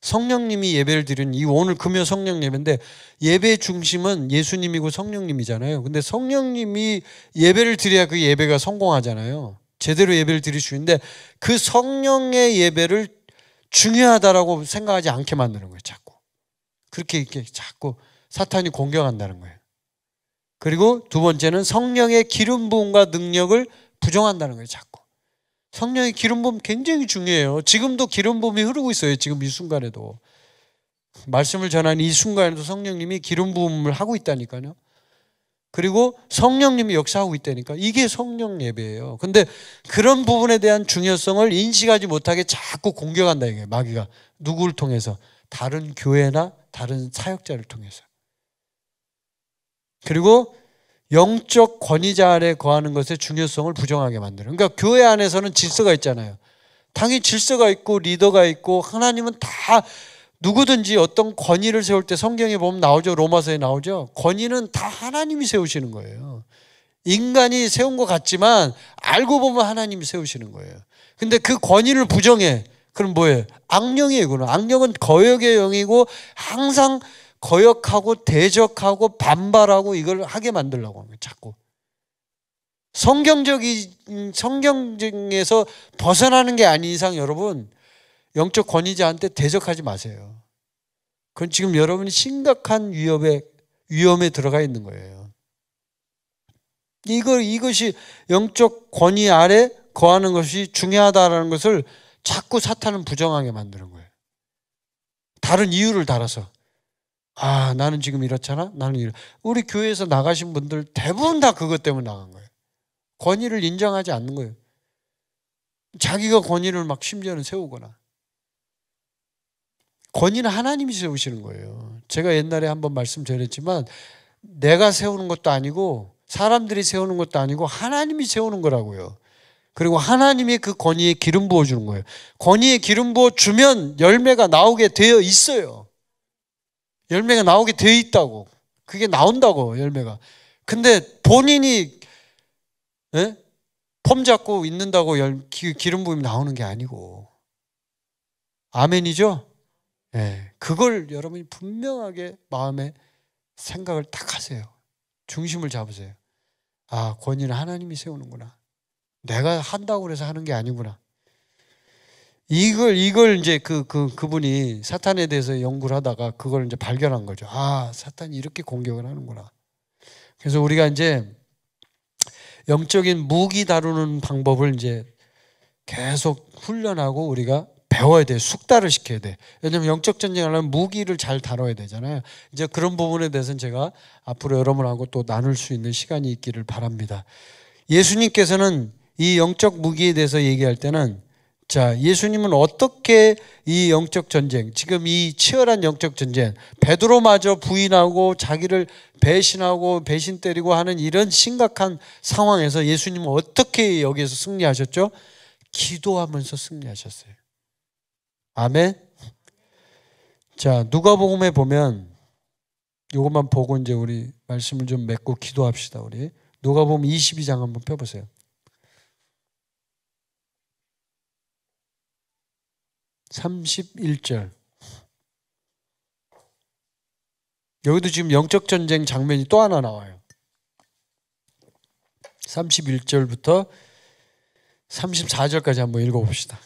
성령님이 예배를 드리는 이 오늘 금요 성령 예배인데 예배의 중심은 예수님이고 성령님이잖아요. 근데 성령님이 예배를 드려야 그 예배가 성공하잖아요. 제대로 예배를 드릴 수 있는데 그 성령의 예배를 중요하다라고 생각하지 않게 만드는 거예요. 자꾸. 그렇게 이렇게 자꾸 사탄이 공격한다는 거예요. 그리고 두 번째는 성령의 기름 부음과 능력을 부정한다는 거예요. 자꾸. 성령의 기름 부음 굉장히 중요해요. 지금도 기름 부음이 흐르고 있어요. 지금 이 순간에도. 말씀을 전하는 이 순간에도 성령님이 기름 부음을 하고 있다니까요. 그리고 성령님이 역사하고 있다니까. 이게 성령 예배예요. 근데 그런 부분에 대한 중요성을 인식하지 못하게 자꾸 공격한다 이게 마귀가. 누구를 통해서? 다른 교회나 다른 사역자를 통해서. 그리고 영적 권위자 아래 거하는 것의 중요성을 부정하게 만드는. 그러니까 교회 안에서는 질서가 있잖아요. 당연히 질서가 있고 리더가 있고 하나님은 다 누구든지 어떤 권위를 세울 때 성경에 보면 나오죠. 로마서에 나오죠. 권위는 다 하나님이 세우시는 거예요. 인간이 세운 것 같지만 알고 보면 하나님이 세우시는 거예요. 근데 그 권위를 부정해. 그럼 뭐예요? 악령이에요. 그건 악령은 거역의 영이고 항상 거역하고 대적하고 반발하고 이걸 하게 만들려고 하는 거예요. 자꾸. 성경에서 벗어나는 게 아닌 이상 여러분 영적 권위자한테 대적하지 마세요. 그건 지금 여러분이 심각한 위험에 들어가 있는 거예요. 이것이 영적 권위 아래 거하는 것이 중요하다는 것을 자꾸 사탄은 부정하게 만드는 거예요. 다른 이유를 달아서. 아, 나는 지금 이렇잖아? 우리 교회에서 나가신 분들 대부분 다 그것 때문에 나간 거예요. 권위를 인정하지 않는 거예요. 자기가 권위를 막 심지어는 세우거나. 권위는 하나님이 세우시는 거예요. 제가 옛날에 한번 말씀드렸지만 내가 세우는 것도 아니고 사람들이 세우는 것도 아니고 하나님이 세우는 거라고요. 그리고 하나님이 그 권위에 기름 부어주는 거예요. 권위에 기름 부어주면 열매가 나오게 되어 있어요. 열매가 나오게 되어 있다고. 그게 나온다고 열매가. 근데 본인이 폼 잡고 있는다고 기름 부음이 나오는 게 아니고. 아멘이죠? 네, 그걸 여러분이 분명하게 마음에 생각을 딱 하세요. 중심을 잡으세요. 아, 권위는 하나님이 세우는구나. 내가 한다고 해서 하는 게 아니구나. 이걸 이제 그분이 사탄에 대해서 연구를 하다가 그걸 이제 발견한 거죠. 아, 사탄이 이렇게 공격을 하는구나. 그래서 우리가 이제 영적인 무기 다루는 방법을 이제 계속 훈련하고 우리가 배워야 돼. 숙달을 시켜야 돼. 왜냐하면 영적 전쟁을 하려면 무기를 잘 다뤄야 되잖아요. 이제 그런 부분에 대해서는 제가 앞으로 여러분하고 또 나눌 수 있는 시간이 있기를 바랍니다. 예수님께서는 이 영적 무기에 대해서 얘기할 때는 자, 예수님은 어떻게 이 영적 전쟁, 지금 이 치열한 영적 전쟁, 베드로마저 부인하고 자기를 배신하고 배신 때리고 하는 이런 심각한 상황에서 예수님은 어떻게 여기에서 승리하셨죠? 기도하면서 승리하셨어요. 아멘. 자, 누가복음에 보면 이것만 보고 이제 우리 말씀을 좀 맺고 기도합시다. 우리 누가복음 22장 한번 펴보세요. (31절) 여기도 지금 영적 전쟁 장면이 또 하나 나와요. 31절부터 34절까지 한번 읽어봅시다.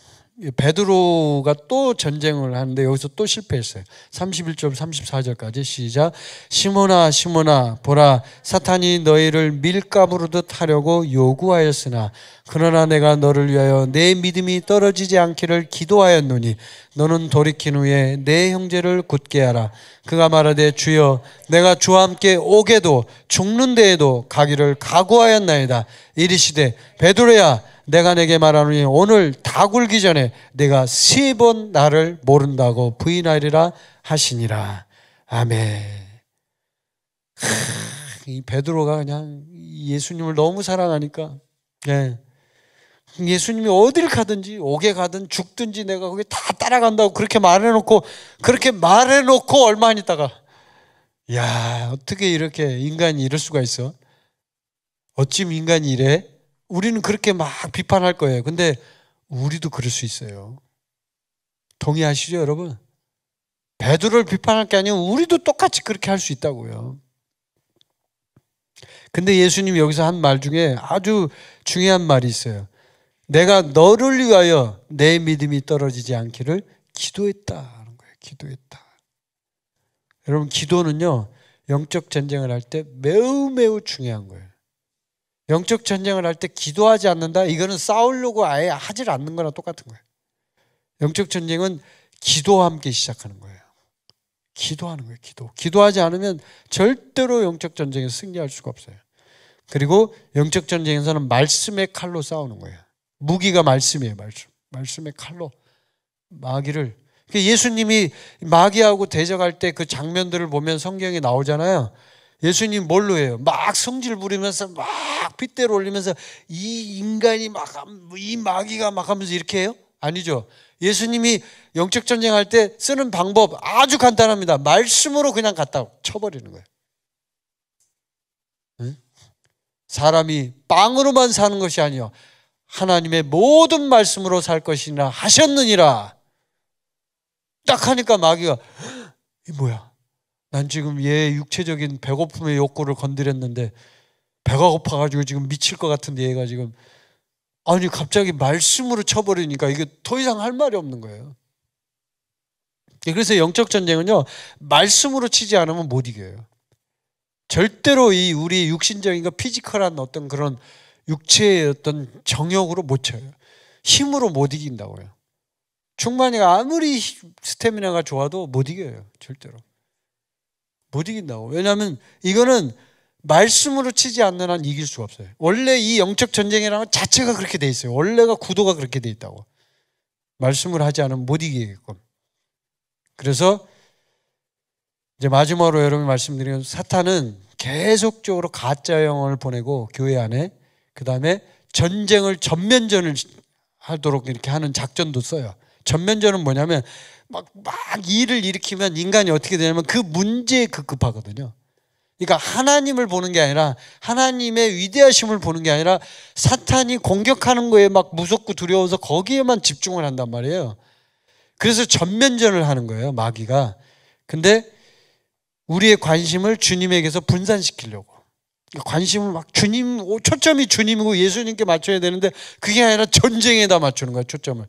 베드로가 또 전쟁을 하는데 여기서 또 실패했어요. 31절 34절까지 시작. 시몬아 시몬아 보라 사탄이 너희를 밀가부르듯 하려고 요구하였으나 그러나 내가 너를 위하여 내 믿음이 떨어지지 않기를 기도하였노니 너는 돌이킨 후에 내 형제를 굳게 하라. 그가 말하되 주여 내가 주와 함께 오게도 죽는 데에도 가기를 각오하였나이다. 이르시되 베드로야 내가 내게 말하노니 오늘 다 굴기 전에 내가 3번 나를 모른다고 부인하리라 하시니라. 아멘. 이 베드로가 그냥 예수님을 너무 사랑하니까, 예. 예수님이 어딜 가든지 옥에 가든 죽든지 내가 거기 다 따라간다고 그렇게 말해놓고 얼마 안 있다가, 야, 어떻게 이렇게 인간이 이럴 수가 있어? 어쩜 인간이 이래? 우리는 그렇게 막 비판할 거예요. 근데 우리도 그럴 수 있어요. 동의하시죠, 여러분? 베드로를 비판할 게 아니고 우리도 똑같이 그렇게 할 수 있다고요. 근데 예수님이 여기서 한 말 중에 아주 중요한 말이 있어요. 내가 너를 위하여 내 믿음이 떨어지지 않기를 기도했다 하는 거예요. 기도했다. 여러분, 기도는요, 영적 전쟁을 할 때 매우 매우 중요한 거예요. 영적 전쟁을 할 때 기도하지 않는다? 이거는 싸우려고 아예 하질 않는 거랑 똑같은 거예요. 영적 전쟁은 기도와 함께 시작하는 거예요. 기도하는 거예요. 기도하지 않으면 절대로 영적 전쟁에서 승리할 수가 없어요. 그리고 영적 전쟁에서는 말씀의 칼로 싸우는 거예요. 무기가 말씀이에요. 말씀의 칼로 마귀를. 예수님이 마귀하고 대적할 때 그 장면들을 보면 성경에 나오잖아요. 예수님 뭘로 해요? 막 성질 부리면서 막 핏대를 올리면서 이 인간이 이 마귀가 막 하면서 이렇게 해요? 아니죠. 예수님이 영적 전쟁할 때 쓰는 방법 아주 간단합니다. 말씀으로 그냥 갖다 쳐버리는 거예요. 응? 사람이 빵으로만 사는 것이 아니요 하나님의 모든 말씀으로 살 것이나 하셨느니라. 딱 하니까 마귀가 이 뭐야? 난 지금 얘 육체적인 배고픔의 욕구를 건드렸는데 배가 고파가지고 지금 미칠 것 같은데 얘가 지금 아니 갑자기 말씀으로 쳐버리니까 이게 더 이상 할 말이 없는 거예요. 그래서 영적 전쟁은요 말씀으로 치지 않으면 못 이겨요. 절대로 이 우리 육신적인 거 피지컬한 어떤 그런 육체의 어떤 정욕으로 못 쳐요. 힘으로 못 이긴다고요. 충만이가 아무리 스태미나가 좋아도 못 이겨요. 절대로 못 이긴다고. 왜냐하면 이거는 말씀으로 치지 않는 한 이길 수가 없어요. 원래 이 영적 전쟁이라는 것 자체가 그렇게 돼 있어요. 원래가 구도가 그렇게 돼 있다고. 말씀을 하지 않으면 못 이기게끔. 그래서 이제 마지막으로 여러분이 말씀드리는 사탄은 계속적으로 가짜 영혼을 보내고 교회 안에 그 다음에 전면전을 하도록 이렇게 하는 작전도 써요. 전면전은 뭐냐면 막 일을 일으키면 인간이 어떻게 되냐면 그 문제에 급급하거든요. 그러니까 하나님을 보는 게 아니라 하나님의 위대하심을 보는 게 아니라 사탄이 공격하는 거에 막 무섭고 두려워서 거기에만 집중을 한단 말이에요. 그래서 전면전을 하는 거예요, 마귀가. 근데 우리의 관심을 주님에게서 분산시키려고. 관심을 막 초점이 주님이고 예수님께 맞춰야 되는데 그게 아니라 전쟁에다 맞추는 거예요, 초점을.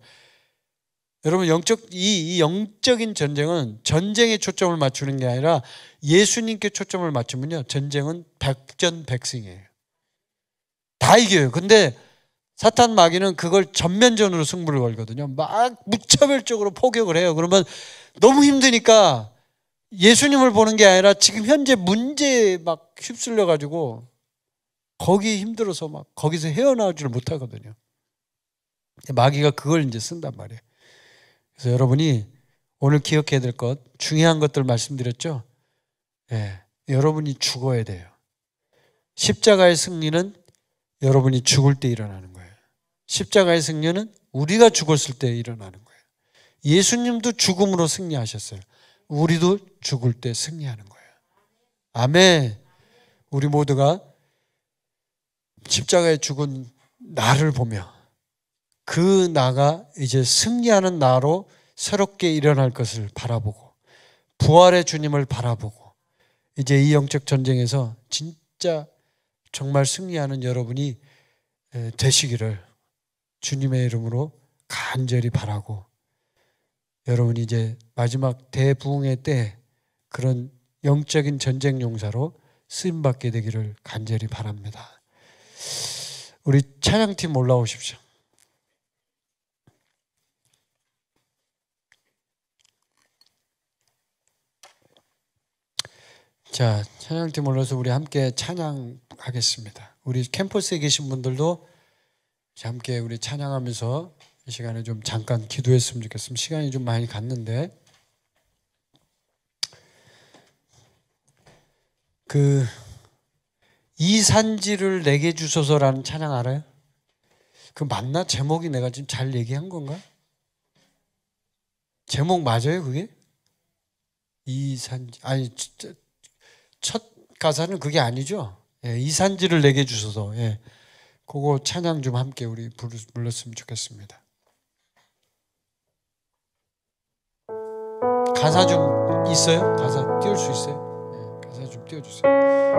여러분, 이 영적인 전쟁은 전쟁에 초점을 맞추는 게 아니라 예수님께 초점을 맞추면요, 전쟁은 백전백승이에요. 다 이겨요. 근데 사탄 마귀는 그걸 전면전으로 승부를 걸거든요. 막 무차별적으로 포격을 해요. 그러면 너무 힘드니까 예수님을 보는 게 아니라 지금 현재 문제에 막 휩쓸려 가지고 거기 힘들어서 막 거기서 헤어나오지를 못하거든요. 마귀가 그걸 이제 쓴단 말이에요. 그래서 여러분이 오늘 기억해야 될 것, 중요한 것들 말씀드렸죠? 예, 여러분이 죽어야 돼요. 십자가의 승리는 여러분이 죽을 때 일어나는 거예요. 십자가의 승리는 우리가 죽었을 때 일어나는 거예요. 예수님도 죽음으로 승리하셨어요. 우리도 죽을 때 승리하는 거예요. 아멘. 우리 모두가 십자가에 죽은 나를 보며 그 나가 이제 승리하는 나로 새롭게 일어날 것을 바라보고 부활의 주님을 바라보고 이제 이 영적 전쟁에서 진짜 정말 승리하는 여러분이 되시기를 주님의 이름으로 간절히 바라고, 여러분이 이제 마지막 대부흥의 때 그런 영적인 전쟁 용사로 쓰임받게 되기를 간절히 바랍니다. 우리 찬양팀 올라오십시오. 자, 찬양팀 올라서 우리 함께 찬양하겠습니다. 우리 캠퍼스에 계신 분들도 함께 우리 찬양하면서 이 시간에 좀 잠깐 기도했으면 좋겠습니다. 시간이 좀 많이 갔는데 이 산지를 내게 주소서라는 찬양 알아요? 그 맞나? 제목이 내가 지금 잘 얘기한 건가? 제목 맞아요 그게? 이 산지 아니 첫 가사는 그게 아니죠? 예, 이 산지를 내게 주소서. 예, 그거 찬양 좀 함께 우리 불렀으면 좋겠습니다. 가사 좀 있어요? 가사 띄울 수 있어요? 예, 가사 좀 띄워주세요.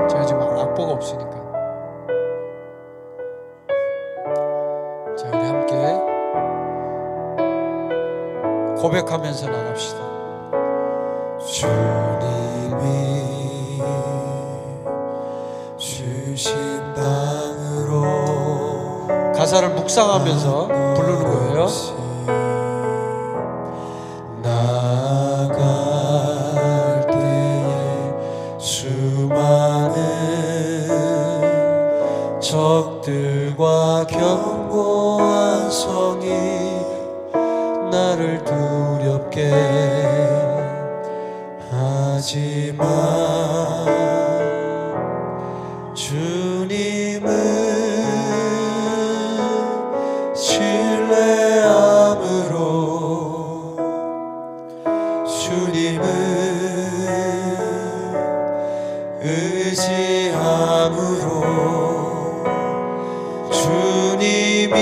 제가 지금 악보가 없으니까. 자, 우리 함께 고백하면서 나갑시다. 주님이 주신 땅으로 가사를 묵상하면서 부르는 거예요. 나아갈 때에 수많은 적들과 견고한 성이 나를 두렵게 하지만 주님은 신뢰함으로 주님은 의지함으로 주님이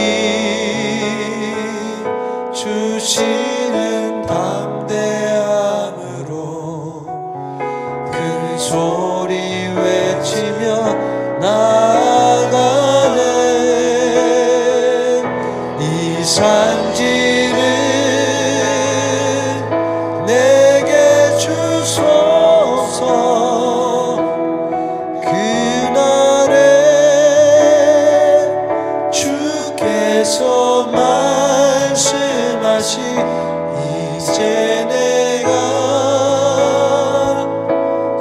주시는 담대함으로 큰 소리 외치며 나아가네. 이 산지를 내게 주소서. 그날에 주께서 말씀하시 이제 내가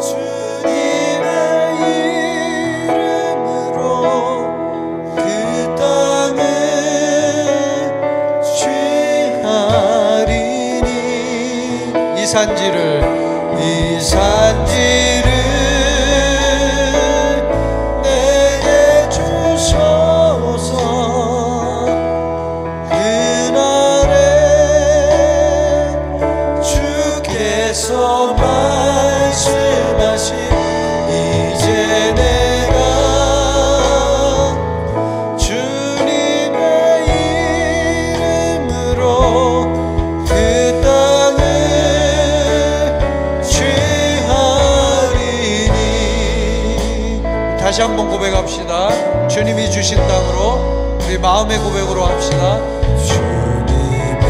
주님의 이름으로 그 땅을 취하리니. 이 산지를 내게 주소서. 그날에 주께서 말씀하시 이제 내가 주님의 이름으로 그 땅을 취하리니. 다시 한번 고백합시다. 주님이 주신 땅으로 우리 마음의 고백으로 합시다. 주님이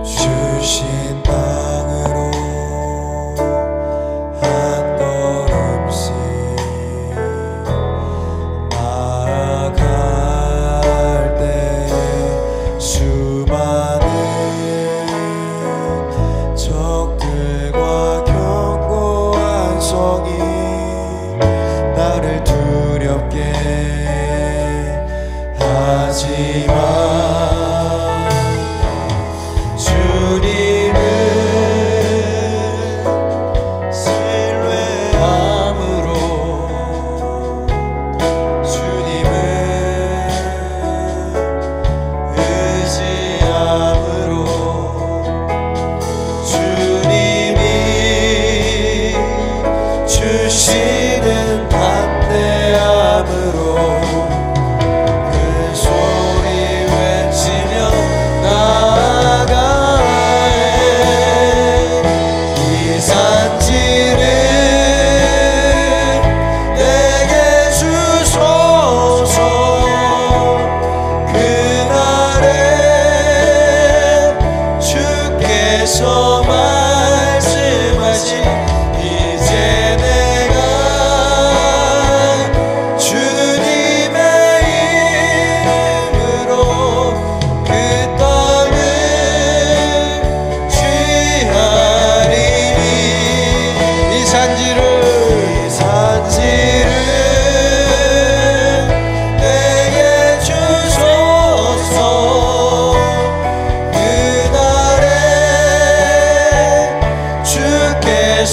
주신 땅으로 한 걸음씩 나아갈 때 수많은 적들과 견고한 성이 나를 두렵게 하지만 주님은 신뢰함으로 주님은 의지함으로 주님이 주시는 담대함으로 큰 소리 외치며 나아가네. 이 산지를 내게 주소서. 그날에 주께서 말씀하시 이제 내가 주님의 이름으로 그 땅을 취하리니. 이 산지를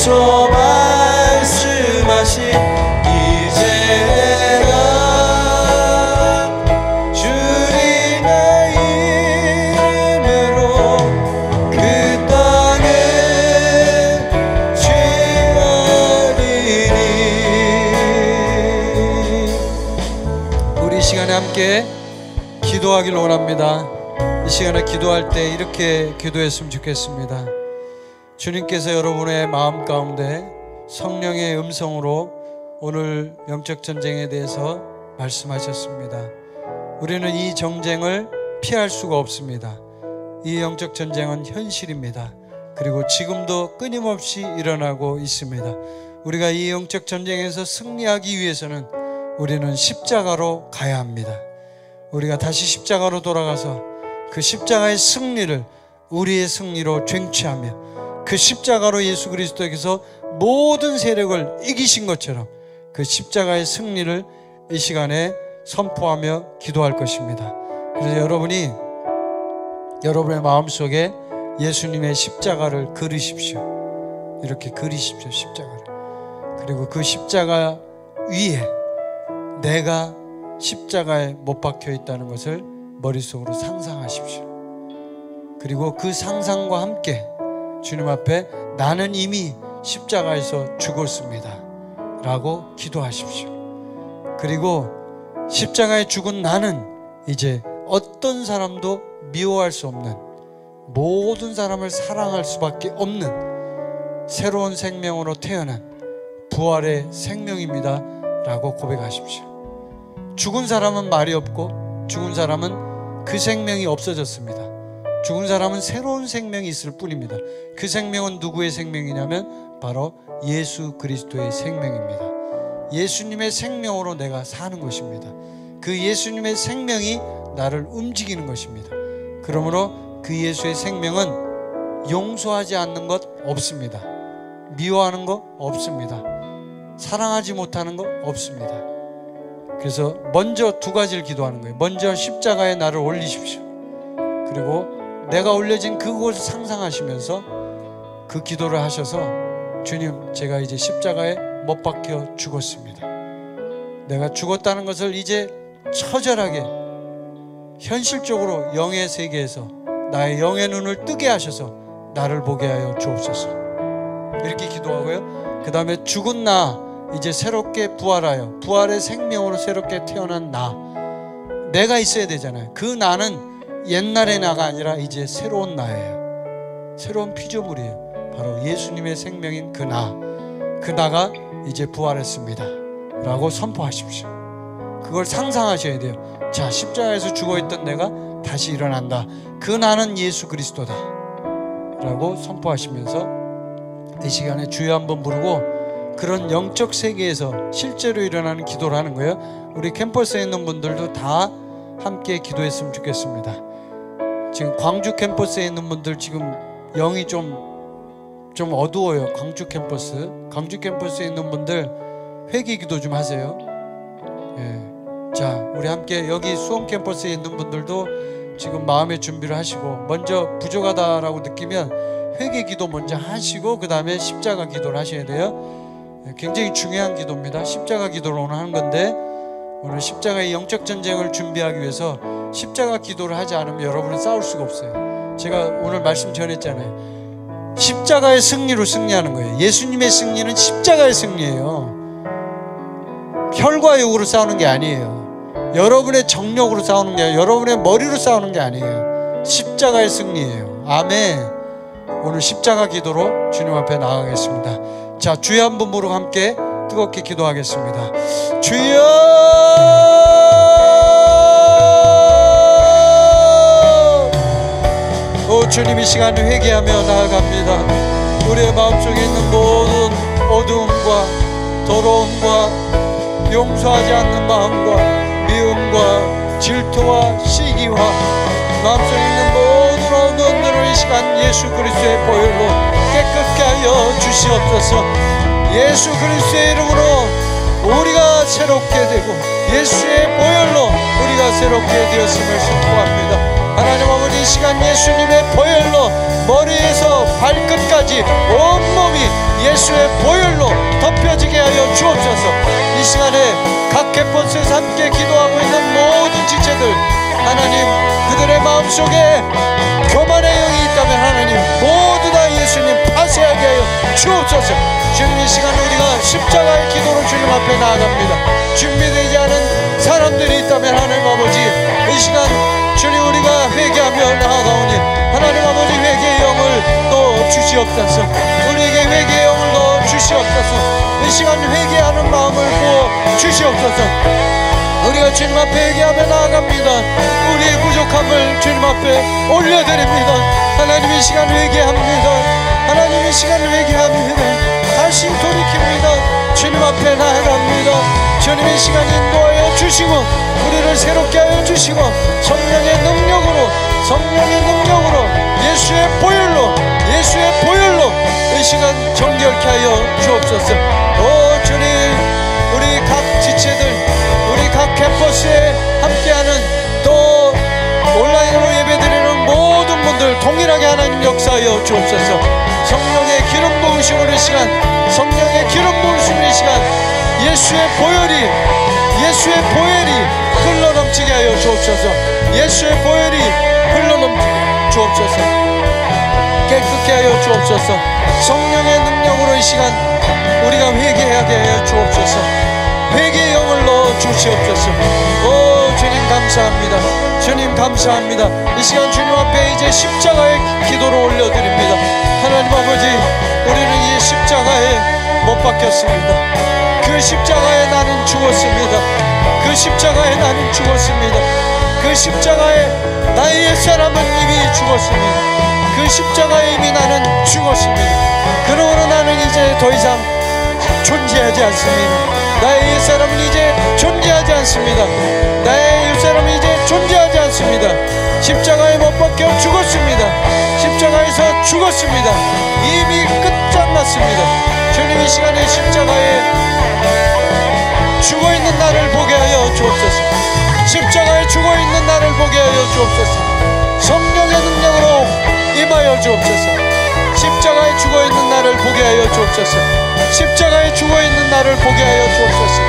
앞서 말씀하신 이제 내가 주님의 이름으로 그 땅에 취하리니. 우리 이 시간에 함께 기도하길 원합니다. 이 시간에 기도할 때 이렇게 기도했으면 좋겠습니다. 주님께서 여러분의 마음 가운데 성령의 음성으로 오늘 영적 전쟁에 대해서 말씀하셨습니다. 우리는 이 전쟁을 피할 수가 없습니다. 이 영적 전쟁은 현실입니다. 그리고 지금도 끊임없이 일어나고 있습니다. 우리가 이 영적 전쟁에서 승리하기 위해서는 우리는 십자가로 가야 합니다. 우리가 다시 십자가로 돌아가서 그 십자가의 승리를 우리의 승리로 쟁취하며 그 십자가로 예수 그리스도께서 모든 세력을 이기신 것처럼 그 십자가의 승리를 이 시간에 선포하며 기도할 것입니다. 그래서 여러분이 여러분의 마음속에 예수님의 십자가를 그리십시오. 이렇게 그리십시오. 십자가를. 그리고 그 십자가 위에 내가 십자가에 못 박혀 있다는 것을 머릿속으로 상상하십시오. 그리고 그 상상과 함께 주님 앞에 나는 이미 십자가에서 죽었습니다 라고 기도하십시오. 그리고 십자가에 죽은 나는 이제 어떤 사람도 미워할 수 없는, 모든 사람을 사랑할 수밖에 없는 새로운 생명으로 태어난 부활의 생명입니다 라고 고백하십시오. 죽은 사람은 말이 없고 죽은 사람은 그 생명이 없어졌습니다. 죽은 사람은 새로운 생명이 있을 뿐입니다. 그 생명은 누구의 생명이냐면 바로 예수 그리스도의 생명입니다. 예수님의 생명으로 내가 사는 것입니다. 그 예수님의 생명이 나를 움직이는 것입니다. 그러므로 그 예수의 생명은 용서하지 않는 것 없습니다. 미워하는 것 없습니다. 사랑하지 못하는 것 없습니다. 그래서 먼저 두 가지를 기도하는 거예요. 먼저 십자가에 나를 올리십시오. 그리고 내가 올려진 그곳을 상상하시면서 그 기도를 하셔서 주님, 제가 이제 십자가에 못 박혀 죽었습니다. 내가 죽었다는 것을 이제 처절하게 현실적으로 영의 세계에서 나의 영의 눈을 뜨게 하셔서 나를 보게 하여 주옵소서. 이렇게 기도하고요. 그 다음에 죽은 나 이제 새롭게 부활하여 부활의 생명으로 새롭게 태어난 나, 내가 있어야 되잖아요. 그 나는 옛날의 나가 아니라 이제 새로운 나예요. 새로운 피조물이에요. 바로 예수님의 생명인 그 나, 그 나가 이제 부활했습니다 라고 선포하십시오. 그걸 상상하셔야 돼요. 자, 십자가에서 죽어있던 내가 다시 일어난다. 그 나는 예수 그리스도다 라고 선포하시면서 이 시간에 주여 한번 부르고 그런 영적 세계에서 실제로 일어나는 기도를 하는 거예요. 우리 캠퍼스에 있는 분들도 다 함께 기도했으면 좋겠습니다. 지금 광주 캠퍼스에 있는 분들 지금 영이 좀 어두워요. 광주 캠퍼스에 있는 분들 회개 기도 좀 하세요. 예. 자, 우리 함께 여기 수원 캠퍼스에 있는 분들도 지금 마음의 준비를 하시고 먼저 부족하다라고 느끼면 회개 기도 먼저 하시고 그 다음에 십자가 기도를 하셔야 돼요. 굉장히 중요한 기도입니다. 십자가 기도를 오늘 하는 건데 오늘 십자가의 영적 전쟁을 준비하기 위해서 십자가 기도를 하지 않으면 여러분은 싸울 수가 없어요. 제가 오늘 말씀 전했잖아요. 십자가의 승리로 승리하는 거예요. 예수님의 승리는 십자가의 승리예요. 혈과 육으로 싸우는 게 아니에요. 여러분의 정력으로 싸우는 게 아니에요. 여러분의 머리로 싸우는 게 아니에요. 십자가의 승리예요. 아멘. 오늘 십자가 기도로 주님 앞에 나아가겠습니다. 자, 주여 한번 부르고 함께 뜨겁게 기도하겠습니다. 주여! 오 주님, 이 시간을 회개하며 나아갑니다. 우리의 마음속에 있는 모든 어두움과 더러움과 용서하지 않는 마음과 미움과 질투와 시기와 마음속에 있는 모든 어두움들을 이 시간 예수 그리스도의 보혈로 깨끗게 하여 주시옵소서. 예수 그리스도의 이름으로 우리가 새롭게 되고 예수의 보혈로 우리가 새롭게 되었음을 선포합니다. 하나님 아버지, 이 시간 예수님의 보혈로 머리에서 발끝까지 온몸이 예수의 보혈로 덮여지게 하여 주옵소서. 이 시간에 각 캠퍼스에서 함께 기도하고 있는 모든 지체들, 하나님 그들의 마음속에 교만의 영이 있다면 하나님 모두 다 예수님 파쇄하게 하여 주옵소서. 주님, 이 시간 우리가 십자가의 기도로 주님 앞에 나아갑니다. 준비되지 않은 사람들이 있다면 하나님 아버지, 이 시간 주님 우리가 회개하며 나아가오니 하나님 아버지 회개의 영을 또 주시옵소서. 우리에게 회개의 영을 넣어 주시옵소서. 이 시간 회개하는 마음을 부어 주시옵소서. 우리가 주님 앞에 회개하며 나아갑니다. 우리의 부족함을 주님 앞에 올려드립니다. 하나님 이 시간 회개합니다. 하나님 이 시간 회개합니다. 다시 돌이킵니다. 주님 앞에 나아갑니다. 주님 이 시간 인도하여 주시고 우리를 새롭게 하여 주시고 성령의 능력으로 예수의 보혈로 이 시간 정결케 하여 주옵소서. 오 주님, 우리 각 지체들, 우리 각 캠퍼스에 함께하는 또 온라인으로 예배드리는 모든 분들 동일하게 하나님 역사하여 주옵소서. 성령의 기름 부으심으로 이 시간, 성령의 기름 부으심으로 이 시간 예수의 보혈이 흘러넘치게 하여 주옵소서. 예수의 보혈이 흘러넘치게 주옵소서. 깨끗게 하여 주옵소서. 성령의 능력으로 이 시간 우리가 회개하게 하여 주옵소서. 회개의 영을 넣어 주시옵소서. 오 주님 감사합니다. 주님 감사합니다. 이 시간 주님 앞에 이제 십자가의 기도를 올려드립니다. 하나님 아버지, 우리는 이 십자가에 못 박혔습니다. 그 십자가에 나는 죽었습니다. 그 십자가에 나는 죽었습니다. 그 십자가에 나의 옛사람은 이미 죽었습니다. 그 십자가에 이미 나는 죽었습니다. 그러므로 나는 이제 더 이상 존재하지 않습니다. 나의 옛사람은 이제 존재하지 않습니다. 나의 옛사람은 이제 존재하지 않습니다. 십자가에 못 박혀 죽었습니다. 십자가에서 죽었습니다. 이미 끝장났습니다. 주님 이 시간에 십자가에 죽어있는 나를 보게 하여 주옵소서. 십자가에 죽어있는 나를 보게 하여 주옵소서. 성령의 능력으로 임하여 주옵소서. 십자가에 죽어있는 나를 보게 하여 주옵소서. 십자가에 죽어있는 나를 보게 하여 주옵소서.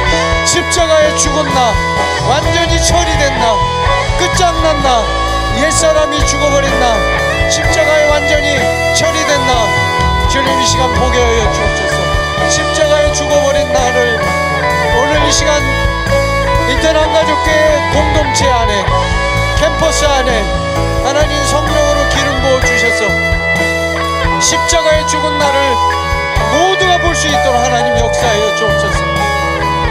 십자가에 죽은 나, 완전히 처리된 나, 끝장난 나, 옛사람이 죽어버린 나, 십자가에 완전히 처리된 나, 주님 이 시간 보게 하여 주옵소서. 십자가에 죽어버린 나를 오늘 이 시간 이태남 가족교회 공동체 안에, 캠퍼스 안에 하나님 성령으로 기름 부어 주셔서 십자가에 죽은 나를 모두가 볼 수 있도록 하나님 역사하여 주옵소서.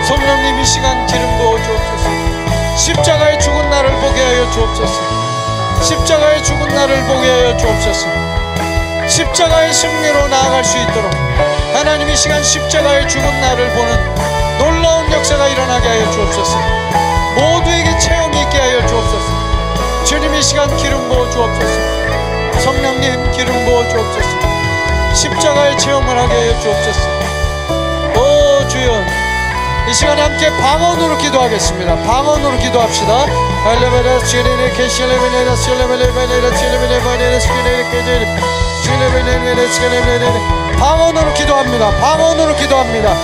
성령님 이 시간 기름 부어 주옵소서. 십자가에 죽은 나를 보게 하여 주옵소서. 십자가에 죽은 나를 보게 하여 주옵소서. 십자가의 승리로 나아갈 수 있도록 하나님 이 시간 십자가에 죽은 나를 보는 놀라운 역사가 일어나게 하여 주옵소서. 모두에게 체험이 있게 하여 주옵소서. 주님 이 시간 기름 부어 주옵소서. 성령님 기름 부어 주옵소서. 십자가의 체험을 하게 하여 주옵소서. 오 주여, 이 시간에 함께 방언으로 기도하겠습니다. 방언으로 기도합시다. 방언으로 기도합니다. 방언으로 기도합니다.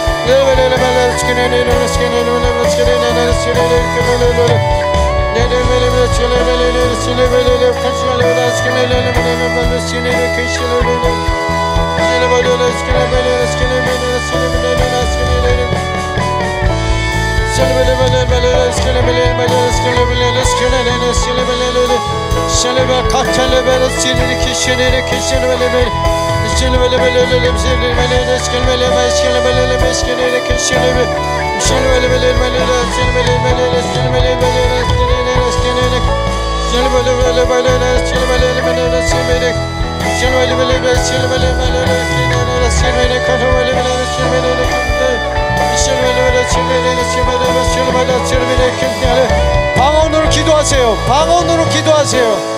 방언으로 기도하세요. 방언으로 기도하세요.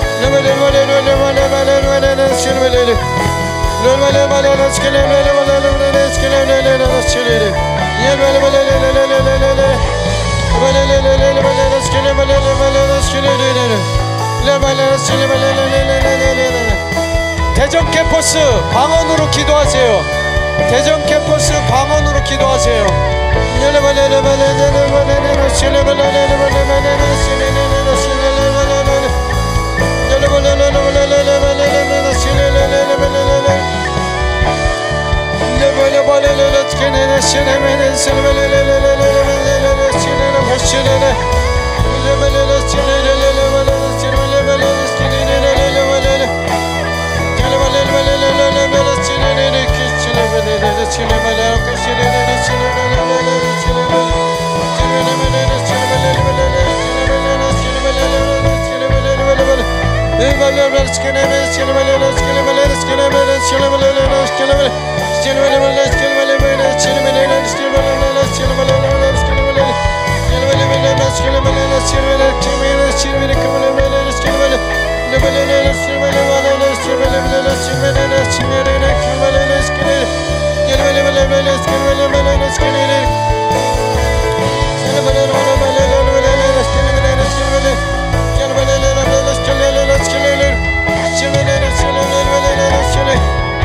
대전 캠퍼스 방언으로 기도하세요. 대전 캠퍼스 광원으로 기도하세요.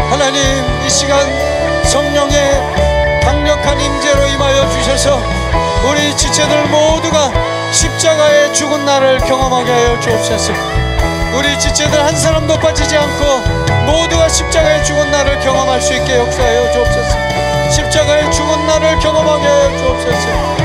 하나님, 이 시간 성령의 강력한 임재로 임하여 주셔서 우리 지체들 모두가 십자가의 죽은 날을 경험하게 하여 주옵소서. 우리 지체들 한 사람도 빠지지 않고 모두가 십자가의 죽은 날을 경험할 수 있게 역사하여 주옵소서. 십자가의 죽은 날을 경험하게 하여 주옵소서.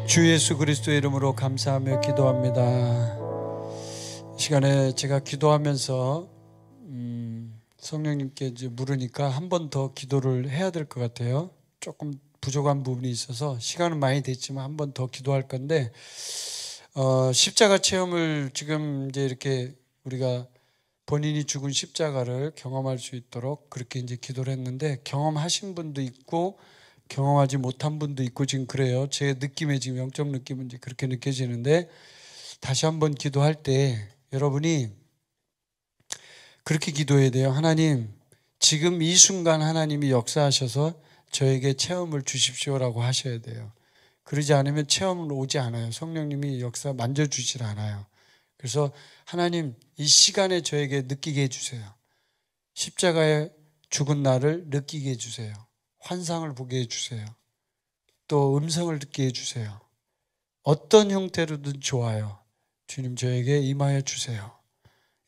주 예수 그리스도의 이름으로 감사하며 기도합니다. 이 시간에 제가 기도하면서 성령님께 이제 물으니까 한 번 더 기도를 해야 될 것 같아요. 조금 부족한 부분이 있어서 시간은 많이 됐지만 한 번 더 기도할 건데, 십자가 체험을 지금 이제 이렇게 우리가 본인이 죽은 십자가를 경험할 수 있도록 그렇게 이제 기도를 했는데, 경험하신 분도 있고 경험하지 못한 분도 있고 지금 그래요. 제 느낌에 지금 영적 느낌은 이제 그렇게 느껴지는데, 다시 한번 기도할 때 여러분이 그렇게 기도해야 돼요. 하나님, 지금 이 순간 하나님이 역사하셔서 저에게 체험을 주십시오라고 하셔야 돼요. 그러지 않으면 체험은 오지 않아요. 성령님이 역사 만져주질 않아요. 그래서 하나님, 이 시간에 저에게 느끼게 해주세요. 십자가의 죽은 나를 느끼게 해주세요. 환상을 보게 해주세요. 또 음성을 듣게 해주세요. 어떤 형태로든 좋아요. 주님 저에게 임하여 주세요.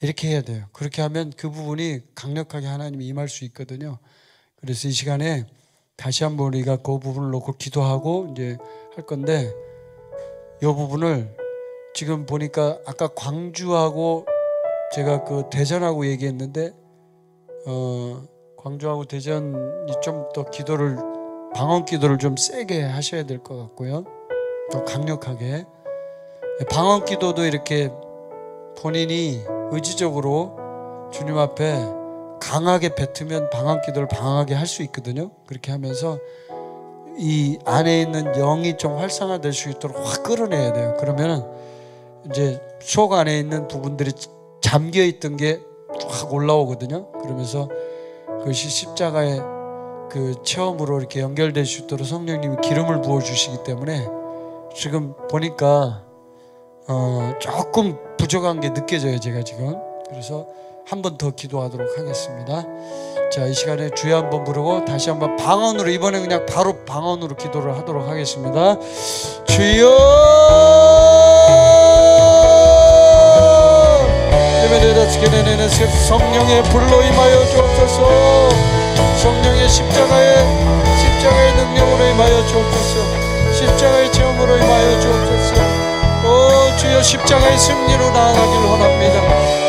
이렇게 해야 돼요. 그렇게 하면 그 부분이 강력하게 하나님이 임할 수 있거든요. 그래서 이 시간에 다시 한번 우리가 그 부분을 놓고 기도하고 이제 할 건데, 이 부분을 지금 보니까 아까 광주하고 제가 그 대전하고 얘기했는데, 광주하고 대전이 좀 더 기도를, 방언 기도를 좀 세게 하셔야 될 것 같고요. 더 강력하게. 방언 기도도 이렇게 본인이 의지적으로 주님 앞에 강하게 뱉으면 방언 기도를 방하게 할 수 있거든요. 그렇게 하면서 이 안에 있는 영이 좀 활성화될 수 있도록 확 끌어내야 돼요. 그러면은 이제 속 안에 있는 부분들이 잠겨 있던 게 확 올라오거든요. 그러면서 그것이 십자가의 그 체험으로 이렇게 연결될 수 있도록 성령님이 기름을 부어 주시기 때문에 지금 보니까 조금 부족한 게 느껴져요, 제가 지금. 그래서 한 번 더 기도하도록 하겠습니다. 자, 이 시간에 주여 한번 부르고 다시 한번 방언으로, 이번에 그냥 바로 방언으로 기도를 하도록 하겠습니다. 주여! 성령의 불로 임하여 주옵소서. 성령의 십자가의 능력으로 임하여 주옵소서. 십자가의 체험으로 임하여 주옵소서. 오 주여, 십자가의 승리로 나아가길 원합니다.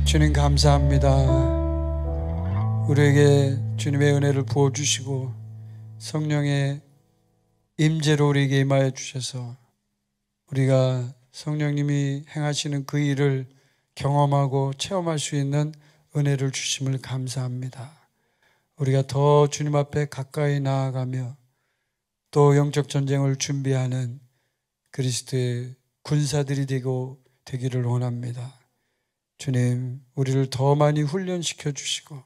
주님 감사합니다. 우리에게 주님의 은혜를 부어주시고 성령의 임재로 우리에게 임하여 주셔서 우리가 성령님이 행하시는 그 일을 경험하고 체험할 수 있는 은혜를 주심을 감사합니다. 우리가 더 주님 앞에 가까이 나아가며 또 영적 전쟁을 준비하는 그리스도의 군사들이 되기를 원합니다. 주님, 우리를 더 많이 훈련시켜 주시고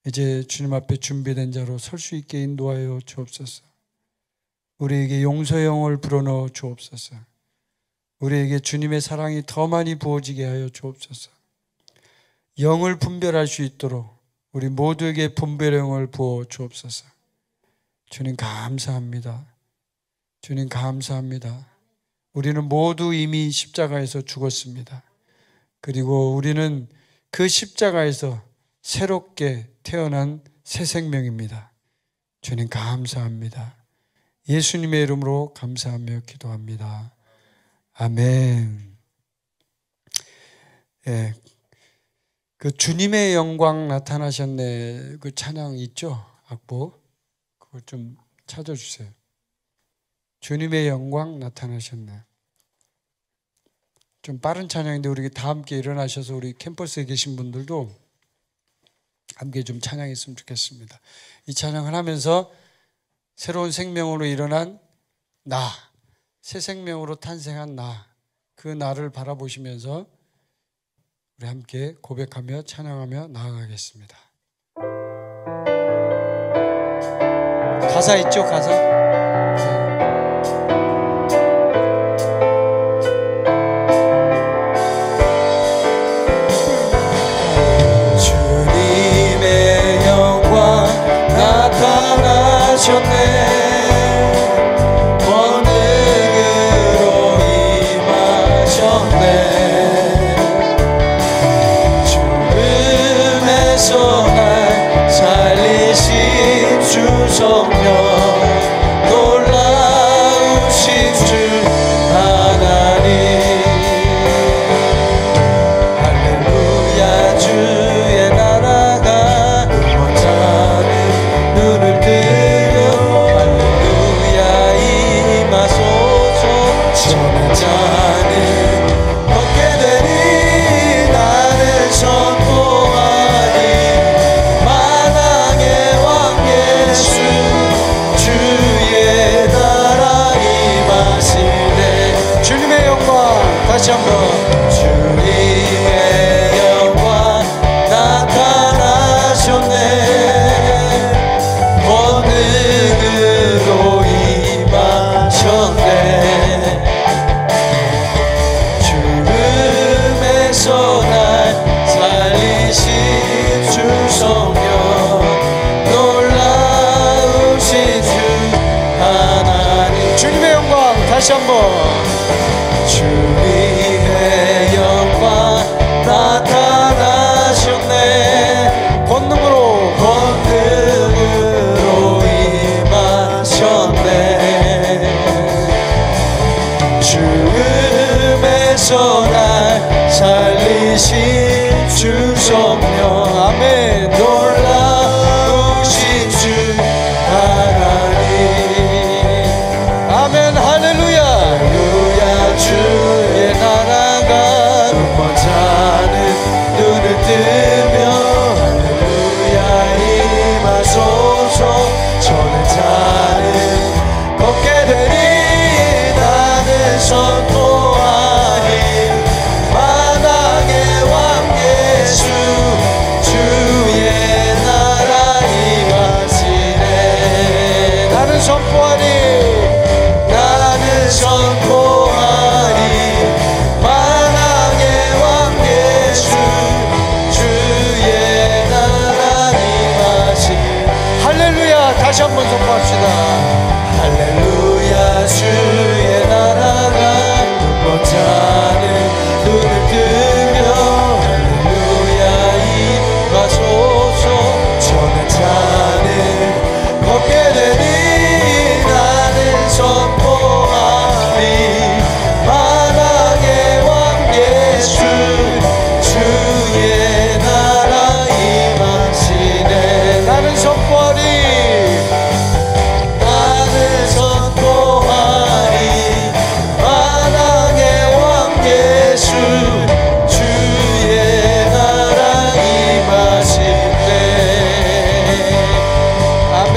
이제 주님 앞에 준비된 자로 설 수 있게 인도하여 주옵소서. 우리에게 용서의 영을 불어넣어 주옵소서. 우리에게 주님의 사랑이 더 많이 부어지게 하여 주옵소서. 영을 분별할 수 있도록 우리 모두에게 분별의 영을 부어 주옵소서. 주님 감사합니다. 주님 감사합니다. 우리는 모두 이미 십자가에서 죽었습니다. 그리고 우리는 그 십자가에서 새롭게 태어난 새 생명입니다. 주님 감사합니다. 예수님의 이름으로 감사하며 기도합니다. 아멘. 예, 그 주님의 영광 나타나셨네 그 찬양 있죠? 악보 그걸 좀 찾아주세요. 주님의 영광 나타나셨네. 좀 빠른 찬양인데 우리 다 함께 일어나셔서 우리 캠퍼스에 계신 분들도 함께 좀 찬양했으면 좋겠습니다. 이 찬양을 하면서 새로운 생명으로 일어난 나, 새 생명으로 탄생한 나, 그 나를 바라보시면서 우리 함께 고백하며 찬양하며 나아가겠습니다. 가사 있죠? 가사? 주님의 영광 나타나셨네. 성령 놀라우신 주 하나님 할렐루야 주의 나라가 원하는 눈을 뜨려 할렐루야 임하소서 전한 자는 얻게 되리 나는 선포하리 만왕의 왕 예수 주의 나라 임하시네. 주님의 영광 다시 한번 주님의 영광 나타나셨네. 권능으로 임하셨네. 죽음에서 날 살리신 주 성령 놀라우신 주 하나님. 주님의 영광 다시 한번 주님의 영광 나타나셨네. 권능으로 임하셨네. 죽음에서 날 살리신 주 성령 아멘. 놀라우신 주 하나님 아멘. 할렐루야 할렐루야 주의 나라가 원하는 눈을 뜨며 할렐루야 임하소서. 전한 자는 얻게 되리 나는 선포하리 만왕의 왕 예수 주의 나라 임하시네. 나는 선포하리 나는 선포하리 만왕의 왕 예수 주의 나라 임하시네. 할렐루야 다시 한번 선포합시다. 할렐루야 주의 나라가 원하는 눈을 뜨며 할렐루야 임하소서. 전한 자는 얻게 되리 나는 선포하리 만왕의 왕 예수 주의 나라 임하시네. 나는 선포하리 나는 선포하리 만왕의 왕 예수 주의 나라 임하시네. 아멘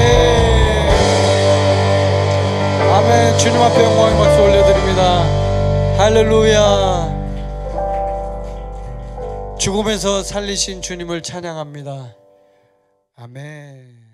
아멘. 주님 앞에 영광의 박수 올려드립니다. 찬양합니다. 할렐루야. 죽음에서 살리신 주님을 찬양합니다. 아멘.